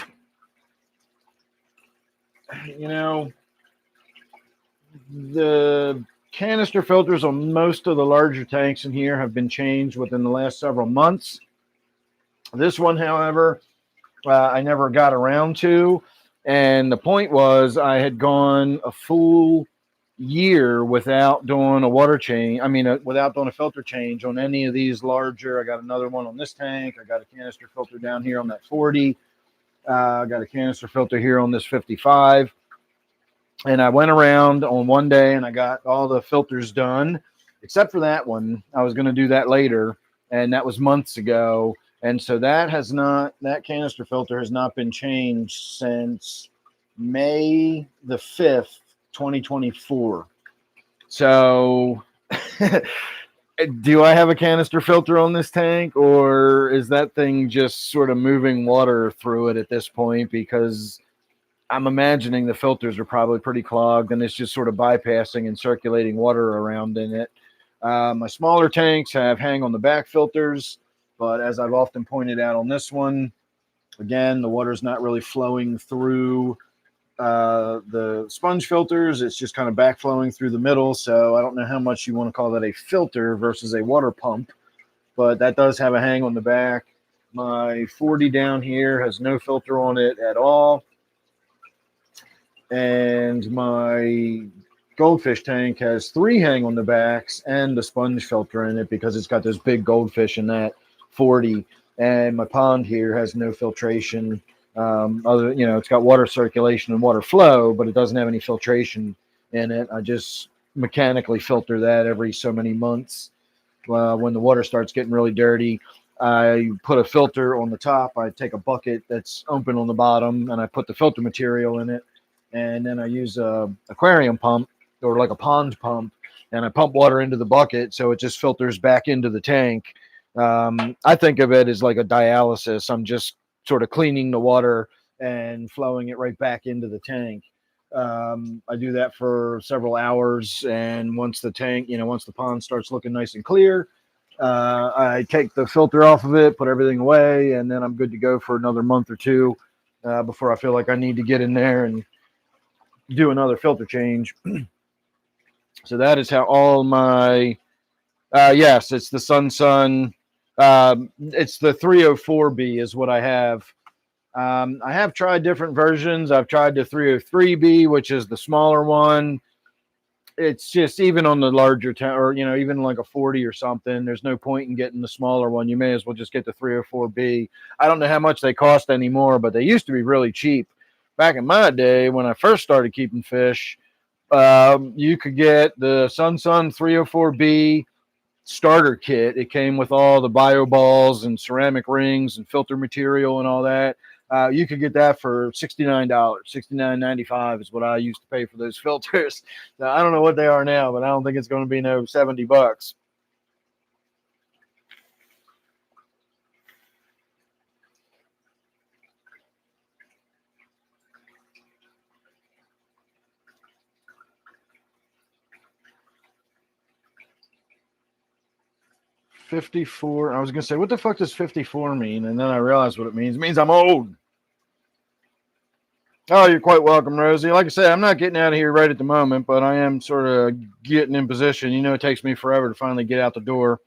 The canister filters on most of the larger tanks in here have been changed within the last several months. This one, however, I never got around to. And the point was, I had gone a full year without doing a water change. I mean, without doing a filter change on any of these larger. I got another one on this tank. I got a canister filter down here on that 40. I got a canister filter here on this 55. And I went around on one day and I got all the filters done, except for that one. I was going to do that later, and that was months ago. And so that canister filter has not been changed since May the 5th, 2024. So do I have a canister filter on this tank, or is that thing just sort of moving water through it at this point? Because I'm imagining the filters are probably pretty clogged and it's just sort of bypassing and circulating water around in it. My smaller tanks have hang on the back filters. But as I've often pointed out on this one, again, the water's not really flowing through the sponge filters. It's just kind of backflowing through the middle. So I don't know how much you want to call that a filter versus a water pump, but that does have a hang on the back. My 40 down here has no filter on it at all. And my goldfish tank has 3 hang on the backs and a sponge filter in it because it's got those big goldfish in that 40. And my pond here has no filtration. It's got water circulation and water flow, but it doesn't have any filtration in it. I just mechanically filter that every so many months. When the water starts getting really dirty, I put a filter on the top. I take a bucket that's open on the bottom and I put the filter material in it. And then I use a aquarium pump or like a pond pump, and I pump water into the bucket so it just filters back into the tank. I think of it as like a dialysis. I'm just sort of cleaning the water and flowing it right back into the tank. I do that for several hours, and once the pond starts looking nice and clear, I take the filter off of it, put everything away, and then I'm good to go for another month or two before I feel like I need to get in there and do another filter change. So that is how all my yes, it's the Sun. It's the 304B is what I have. I have tried different versions. I've tried the 303B, which is the smaller one. It's just, even on the larger or even like a 40 or something, there's no point in getting the smaller one. You may as well just get the 304B. I don't know how much they cost anymore, but they used to be really cheap. Back in my day, when I first started keeping fish, you could get the Sun 304B starter kit. It came with all the bio balls and ceramic rings and filter material and all that. You could get that for $69. $69.95 is what I used to pay for those filters. Now, I don't know what they are now, but I don't think it's going to be no $70. $54. I was gonna say, what the fuck does 54 mean? And then I realized what it means. It means I'm old. Oh, you're quite welcome, Rosie. Like I said, I'm not getting out of here right at the moment, but I am sort of getting in position. It takes me forever to finally get out the door.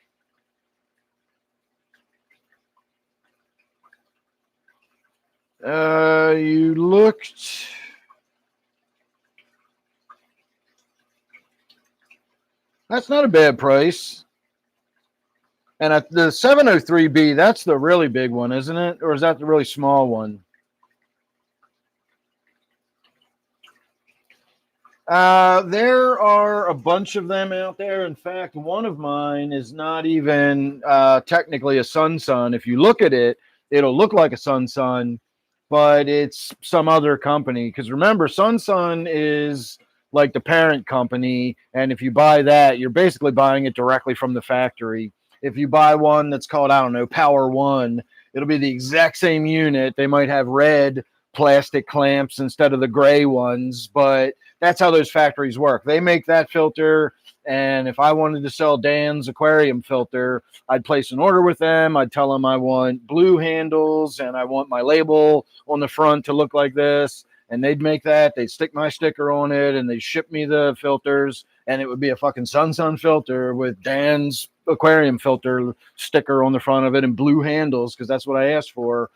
You looked. That's not a bad price. And the 703B, that's the really big one, isn't it? Or is that the really small one? There are a bunch of them out there. In fact, one of mine is not even technically a Sun. If you look at it, it'll look like a Sun, but it's some other company. Because remember, Sun is like the parent company. And if you buy that, you're basically buying it directly from the factory. If you buy one that's called, I don't know, Power One, it'll be the exact same unit. They might have red plastic clamps instead of the gray ones, but that's how those factories work. They make that filter, and if I wanted to sell Dan's aquarium filter, I'd place an order with them. I'd tell them I want blue handles and I want my label on the front to look like this, and they'd make that. They'd stick my sticker on it, and they'd ship me the filters, and it would be a fucking Sun filter with Dan's aquarium filter sticker on the front of it and blue handles, because that's what I asked for.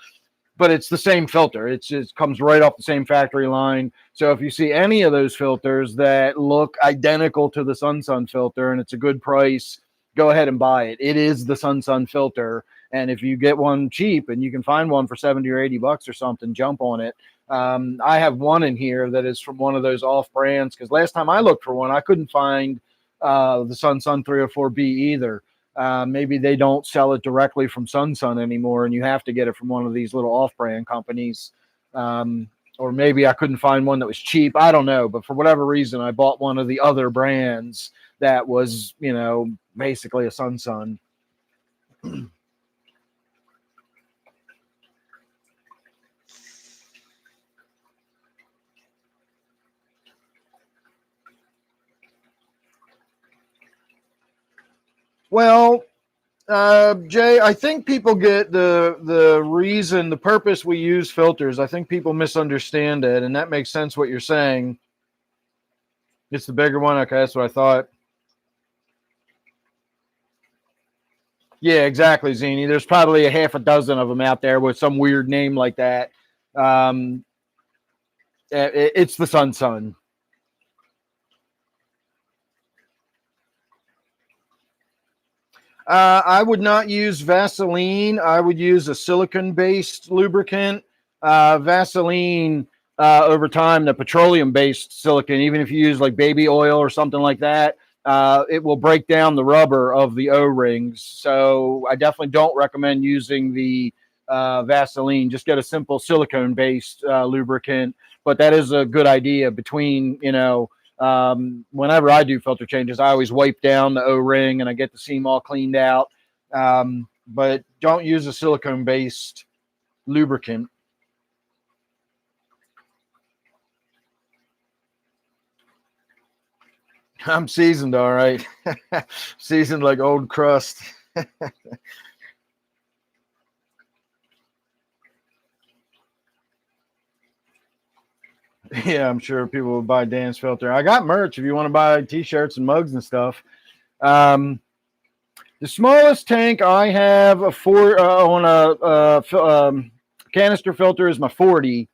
But it's the same filter. It comes right off the same factory line. So if you see any of those filters that look identical to the Sun filter and it's a good price, go ahead and buy it. It is the Sun filter. And if you get one cheap and you can find one for 70 or 80 bucks or something, jump on it. I have one in here that is from one of those off brands, because last time I looked for one, I couldn't find the Sun 304B either. Maybe they don't sell it directly from Sun anymore, and you have to get it from one of these little off-brand companies. Or maybe I couldn't find one that was cheap. I don't know. But for whatever reason, I bought one of the other brands that was, basically a Sun. Well, Jay, I think people get the reason, the purpose we use filters. I think people misunderstand it, and that makes sense what you're saying. It's the bigger one. Okay, that's what I thought. Yeah, exactly, Zini. There's probably a half a dozen of them out there with some weird name like that. It's the Sun. I would not use Vaseline. I would use a silicone-based lubricant. Vaseline, over time, the petroleum-based silicone, even if you use like baby oil or something like that, it will break down the rubber of the O-rings. So I definitely don't recommend using the Vaseline. Just get a simple silicone-based lubricant. But that is a good idea between, whenever I do filter changes, I always wipe down the O-ring and I get the seam all cleaned out. But don't use a silicone-based lubricant. I'm seasoned, all right. Seasoned like old crust. Yeah, I'm sure people will buy Dan's filter. I got merch if you want to buy t-shirts and mugs and stuff. The smallest tank I have on a canister filter is my 40,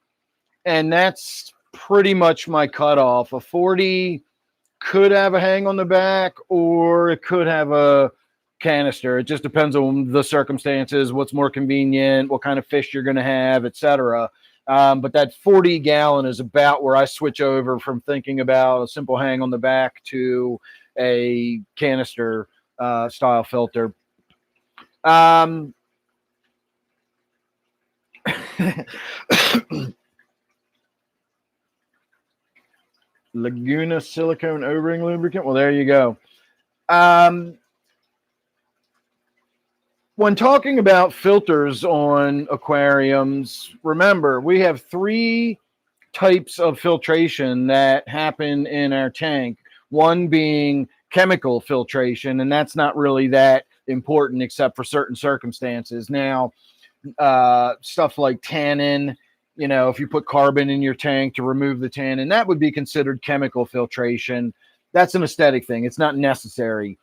and that's pretty much my cutoff. A 40 could have a hang on the back, or it could have a canister. It just depends on the circumstances, what's more convenient, what kind of fish you're going to have, etc. But that 40-gallon is about where I switch over from thinking about a simple hang on the back to a canister style filter. Laguna silicone O-ring lubricant. Well, there you go. When talking about filters on aquariums, remember, we have 3 types of filtration that happen in our tank. One being chemical filtration, and that's not really that important except for certain circumstances. Now, stuff like tannin, if you put carbon in your tank to remove the tannin, that would be considered chemical filtration. That's an aesthetic thing. It's not necessary.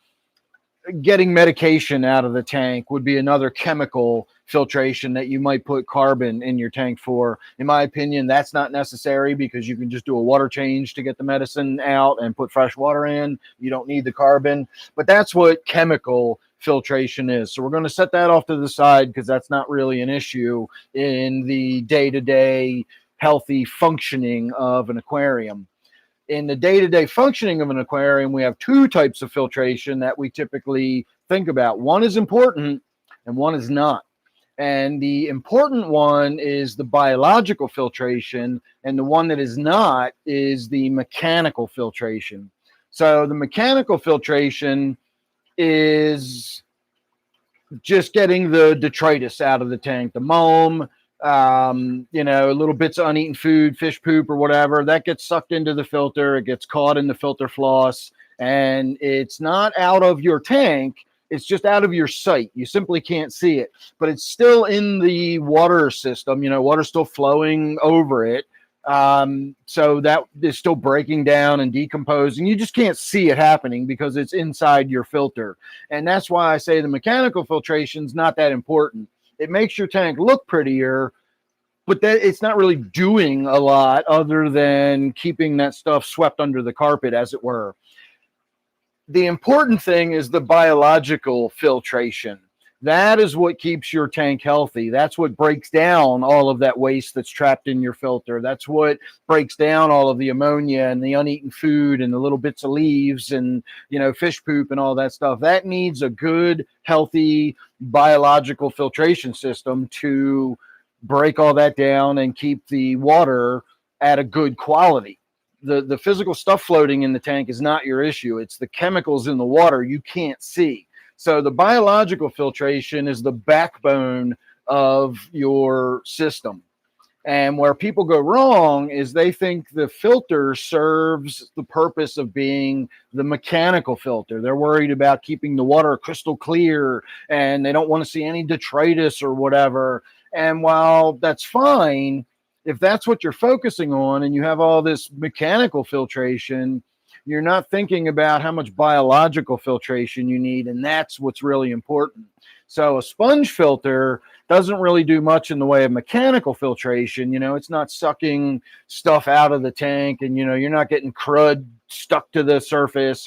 Getting medication out of the tank would be another chemical filtration that you might put carbon in your tank for. In my opinion, that's not necessary, because you can just do a water change to get the medicine out and put fresh water in. You don't need the carbon. But that's what chemical filtration is. So we're going to set that off to the side, because that's not really an issue in the day-to-day healthy functioning of an aquarium. In the day-to-day functioning of an aquarium, we have 2 types of filtration that we typically think about. One is important and one is not. And the important one is the biological filtration, and the one that is not is the mechanical filtration. So the mechanical filtration is just getting the detritus out of the tank, the moam, little bits of uneaten food, fish poop or whatever, that gets sucked into the filter. It gets caught in the filter floss, and it's not out of your tank. It's just out of your sight. You simply can't see it, but it's still in the water system. Water's still flowing over it. So that is still breaking down and decomposing. You just can't see it happening because it's inside your filter. And that's why I say the mechanical filtration is not that important. It makes your tank look prettier, but that it's not really doing a lot other than keeping that stuff swept under the carpet, as it were. The important thing is the biological filtration. That is what keeps your tank healthy. That's what breaks down all of that waste that's trapped in your filter. That's what breaks down all of the ammonia and the uneaten food and the little bits of leaves and, fish poop and all that stuff. That needs a good, healthy biological filtration system to break all that down and keep the water at a good quality. The physical stuff floating in the tank is not your issue. It's the chemicals in the water you can't see. So the biological filtration is the backbone of your system. And where people go wrong is they think the filter serves the purpose of being the mechanical filter. They're worried about keeping the water crystal clear and they don't want to see any detritus or whatever. And while that's fine, if that's what you're focusing on and you have all this mechanical filtration, you're not thinking about how much biological filtration you need, and that's what's really important. So a sponge filter doesn't really do much in the way of mechanical filtration. It's not sucking stuff out of the tank, and you're not getting crud stuck to the surface.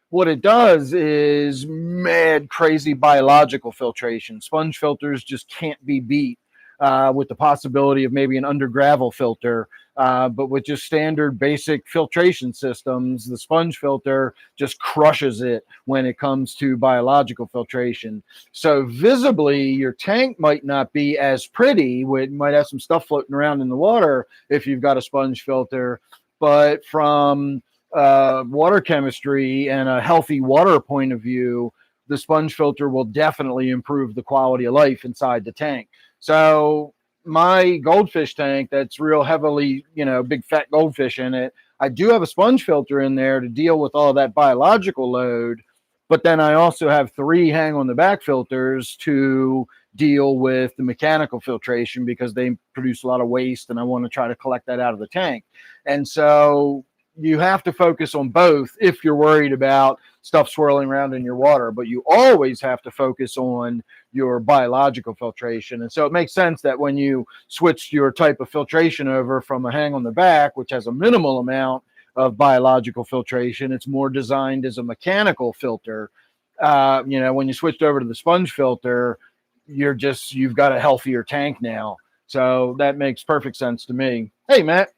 What it does is mad crazy biological filtration. Sponge filters just can't be beat. With the possibility of maybe an under gravel filter. But with just standard basic filtration systems, the sponge filter just crushes it when it comes to biological filtration. So visibly, your tank might not be as pretty. It might have some stuff floating around in the water if you've got a sponge filter. But from water chemistry and a healthy water point of view, the sponge filter will definitely improve the quality of life inside the tank. So my goldfish tank that's real heavily, big fat goldfish in it, I do have a sponge filter in there to deal with all that biological load. But then I also have 3 hang on the back filters to deal with the mechanical filtration because they produce a lot of waste and I want to try to collect that out of the tank. And so you have to focus on both if you're worried about stuff swirling around in your water, but you always have to focus on your biological filtration. And so it makes sense that when you switch your type of filtration over from a hang on the back, which has a minimal amount of biological filtration, it's more designed as a mechanical filter. When you switched over to the sponge filter, you've got a healthier tank now. So that makes perfect sense to me. Hey, Matt.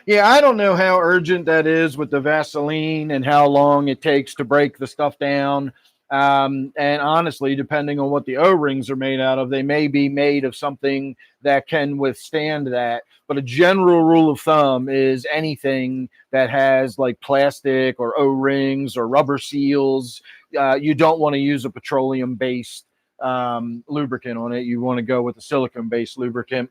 Yeah, I don't know how urgent that is with the Vaseline and how long it takes to break the stuff down. And honestly, depending on what the O-rings are made out of, they may be made of something that can withstand that. But a general rule of thumb is anything that has like plastic or O-rings or rubber seals, you don't want to use a petroleum-based lubricant on it. You want to go with a silicone-based lubricant.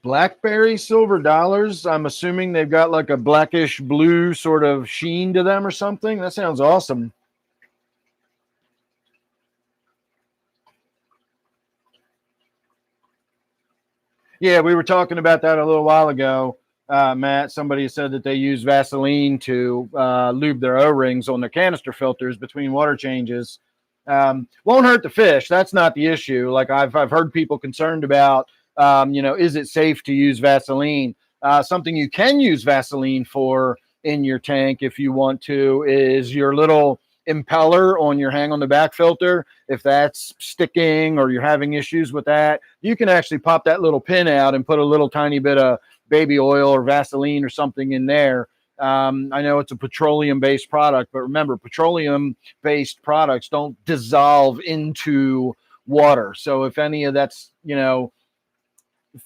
Blackberry silver dollars. I'm assuming they've got like a blackish blue sort of sheen to them or something. That sounds awesome. Yeah, we were talking about that a little while ago, Matt. Somebody said that they use Vaseline to lube their O-rings on their canister filters between water changes. Won't hurt the fish. That's not the issue. Like I've heard people concerned about, is it safe to use Vaseline? Something you can use Vaseline for in your tank if you want to is your little impeller on your hang on the back filter. If that's sticking or you're having issues with that, you can actually pop that little pin out and put a little tiny bit of baby oil or Vaseline or something in there. I know it's a petroleum-based product, but remember, petroleum-based products don't dissolve into water. So if any of that's,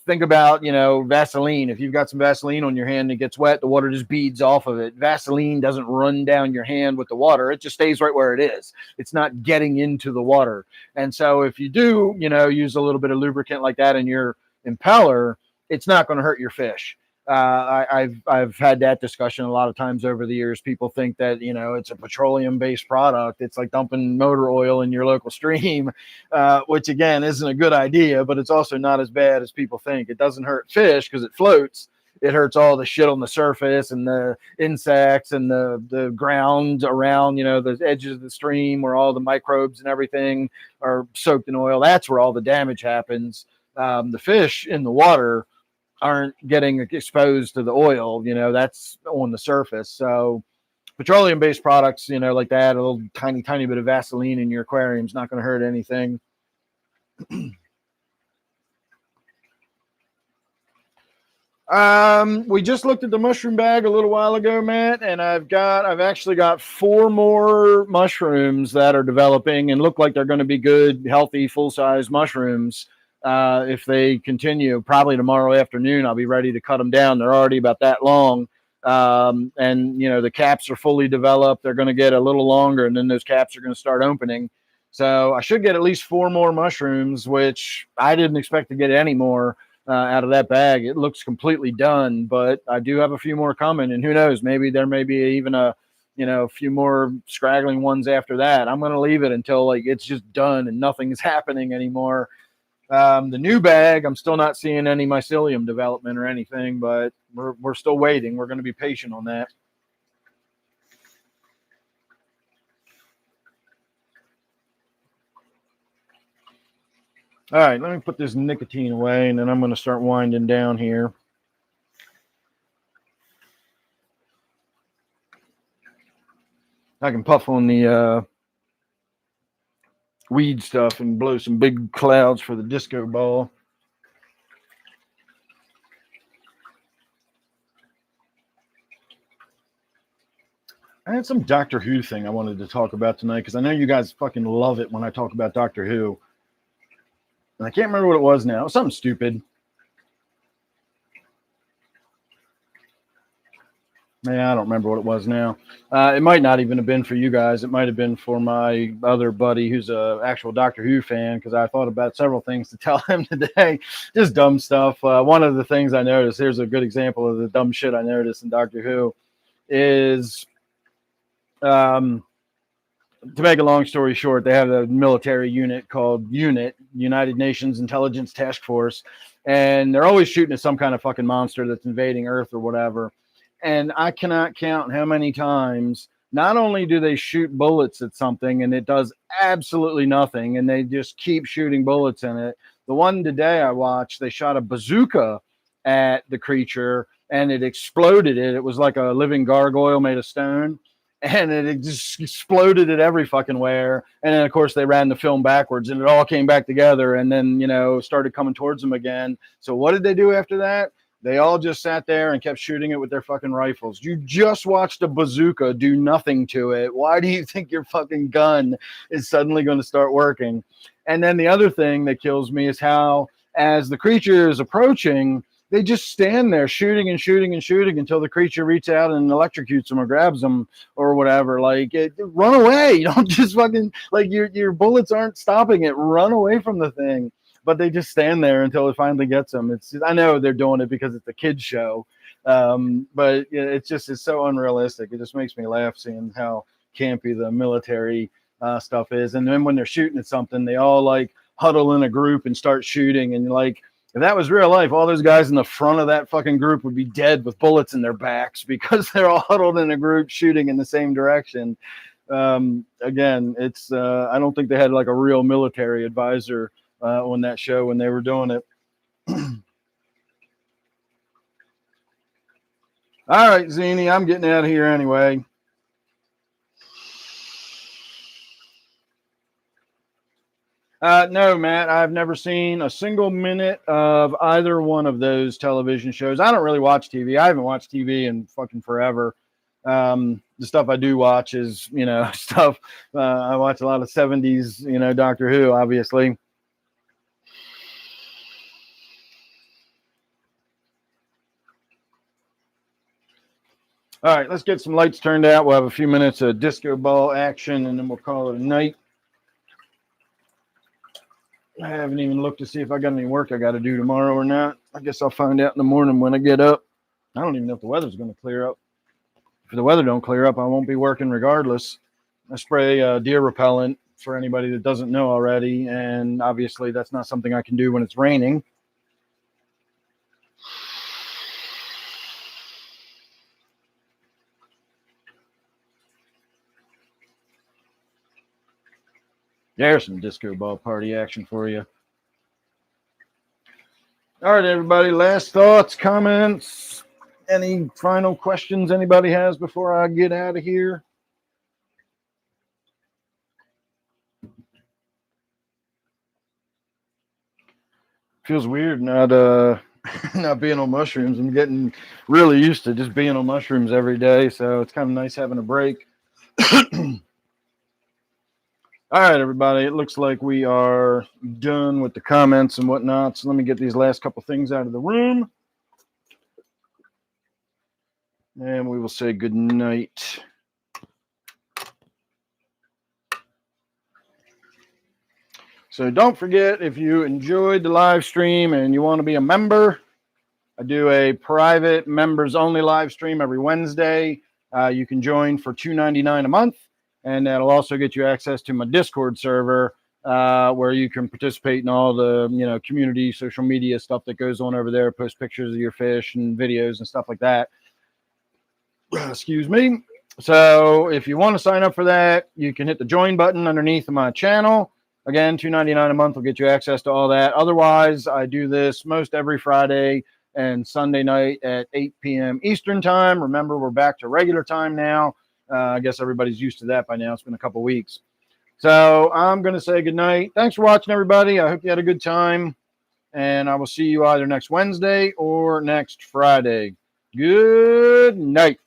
think about, Vaseline. If you've got some Vaseline on your hand and it gets wet, the water just beads off of it. Vaseline doesn't run down your hand with the water. It just stays right where it is. It's not getting into the water. And so if you do, use a little bit of lubricant like that in your impeller, it's not going to hurt your fish. I've had that discussion a lot of times over the years. People think that, it's a petroleum based product. It's like dumping motor oil in your local stream, which again isn't a good idea, but it's also not as bad as people think. It doesn't hurt fish because it floats. It hurts all the shit on the surface and the insects and the ground around, the edges of the stream where all the microbes and everything are soaked in oil. That's where all the damage happens. The fish in the water aren't getting exposed to the oil, that's on the surface. So petroleum based products, like that, a little tiny bit of Vaseline in your aquarium is not going to hurt anything. We just looked at the mushroom bag a little while ago, Matt, and I've actually got 4 more mushrooms that are developing and look like they're going to be good, healthy, full-size mushrooms. If they continue, probably tomorrow afternoon, I'll be ready to cut them down. They're already about that long. And the caps are fully developed. They're going to get a little longer, and then those caps are going to start opening. So I should get at least 4 more mushrooms, which I didn't expect to get any more out of that bag. It looks completely done, but I do have a few more coming, and who knows, maybe there may be even a few more scraggling ones after that. I'm going to leave it until it's just done and nothing's happening anymore. The new bag, I'm still not seeing any mycelium development or anything, but we're still waiting. We're going to be patient on that. All right, let me put this nicotine away, and then I'm going to start winding down here. I can puff on the weed stuff and blow some big clouds for the disco ball. I had some Doctor Who thing I wanted to talk about tonight because I know you guys fucking love it when I talk about Doctor Who. And I can't remember what it was now. It was something stupid. Yeah, I don't remember what it was now. It might not even have been for you guys. It might have been for my other buddy who's a actual Doctor Who fan, because I thought about several things to tell him today. Just dumb stuff. One of the things I noticed, here's a good example of the dumb shit I noticed in Doctor Who, is to make a long story short, they have a military unit called UNIT, United Nations Intelligence Task Force, and they're always shooting at some kind of fucking monster that's invading Earth or whatever. And I cannot count how many times not only do they shoot bullets at something and it does absolutely nothing, and they just keep shooting bullets in it. The one today I watched, they shot a bazooka at the creature and it exploded it. It was like a living gargoyle made of stone. And it just exploded it every fucking where. And then, of course, they ran the film backwards and it all came back together and then, started coming towards them again. So what did they do after that? They all just sat there and kept shooting it with their fucking rifles. You just watched a bazooka do nothing to it. Why do you think your fucking gun is suddenly going to start working? And then the other thing that kills me is how, as the creature is approaching, they just stand there shooting and shooting and shooting until the creature reaches out and electrocutes them or grabs them or whatever. Run away. You don't just fucking, your bullets aren't stopping it. Run away from the thing. But they just stand there until it finally gets them. I know they're doing it because it's a kid's show. But it's so unrealistic. It just makes me laugh seeing how campy the military stuff is. And then when they're shooting at something, they all huddle in a group and start shooting. And if that was real life, all those guys in the front of that fucking group would be dead with bullets in their backs because they're all huddled in a group shooting in the same direction. Again, it's I don't think they had a real military advisor on that show when they were doing it. All right, Zini, I'm getting out of here anyway. No, Matt, I've never seen a single minute of either one of those television shows. I don't really watch TV. I haven't watched TV in fucking forever. The stuff I do watch is, stuff. I watch a lot of 70s, Doctor Who, obviously. All right, let's get some lights turned out. We'll have a few minutes of disco ball action, and then we'll call it a night. I haven't even looked to see if I got any work I got to do tomorrow or not. I guess I'll find out in the morning when I get up. I don't even know if the weather's going to clear up. If the weather don't clear up, I won't be working regardless. I spray deer repellent for anybody that doesn't know already, and obviously that's not something I can do when it's raining. There's some disco ball party action for you. All right, everybody. Last thoughts, comments, any final questions anybody has before I get out of here? Feels weird not not being on mushrooms. I'm getting really used to just being on mushrooms every day, so it's kind of nice having a break. All right, everybody. It looks like we are done with the comments and whatnot. So let me get these last couple things out of the room. And we will say good night. So don't forget, if you enjoyed the live stream and you want to be a member, I do a private members only live stream every Wednesday. You can join for $2.99 a month. And that'll also get you access to my Discord server, where you can participate in all the community social media stuff that goes on over there. Post pictures of your fish and videos and stuff like that. Excuse me. So if you want to sign up for that, you can hit the join button underneath my channel. Again, $2.99 a month will get you access to all that. Otherwise, I do this most every Friday and Sunday night at 8 p.m. Eastern time. Remember, we're back to regular time now. I guess everybody's used to that by now. It's been a couple weeks. So I'm going to say good night. Thanks for watching, everybody. I hope you had a good time. And I will see you either next Wednesday or next Friday. Good night.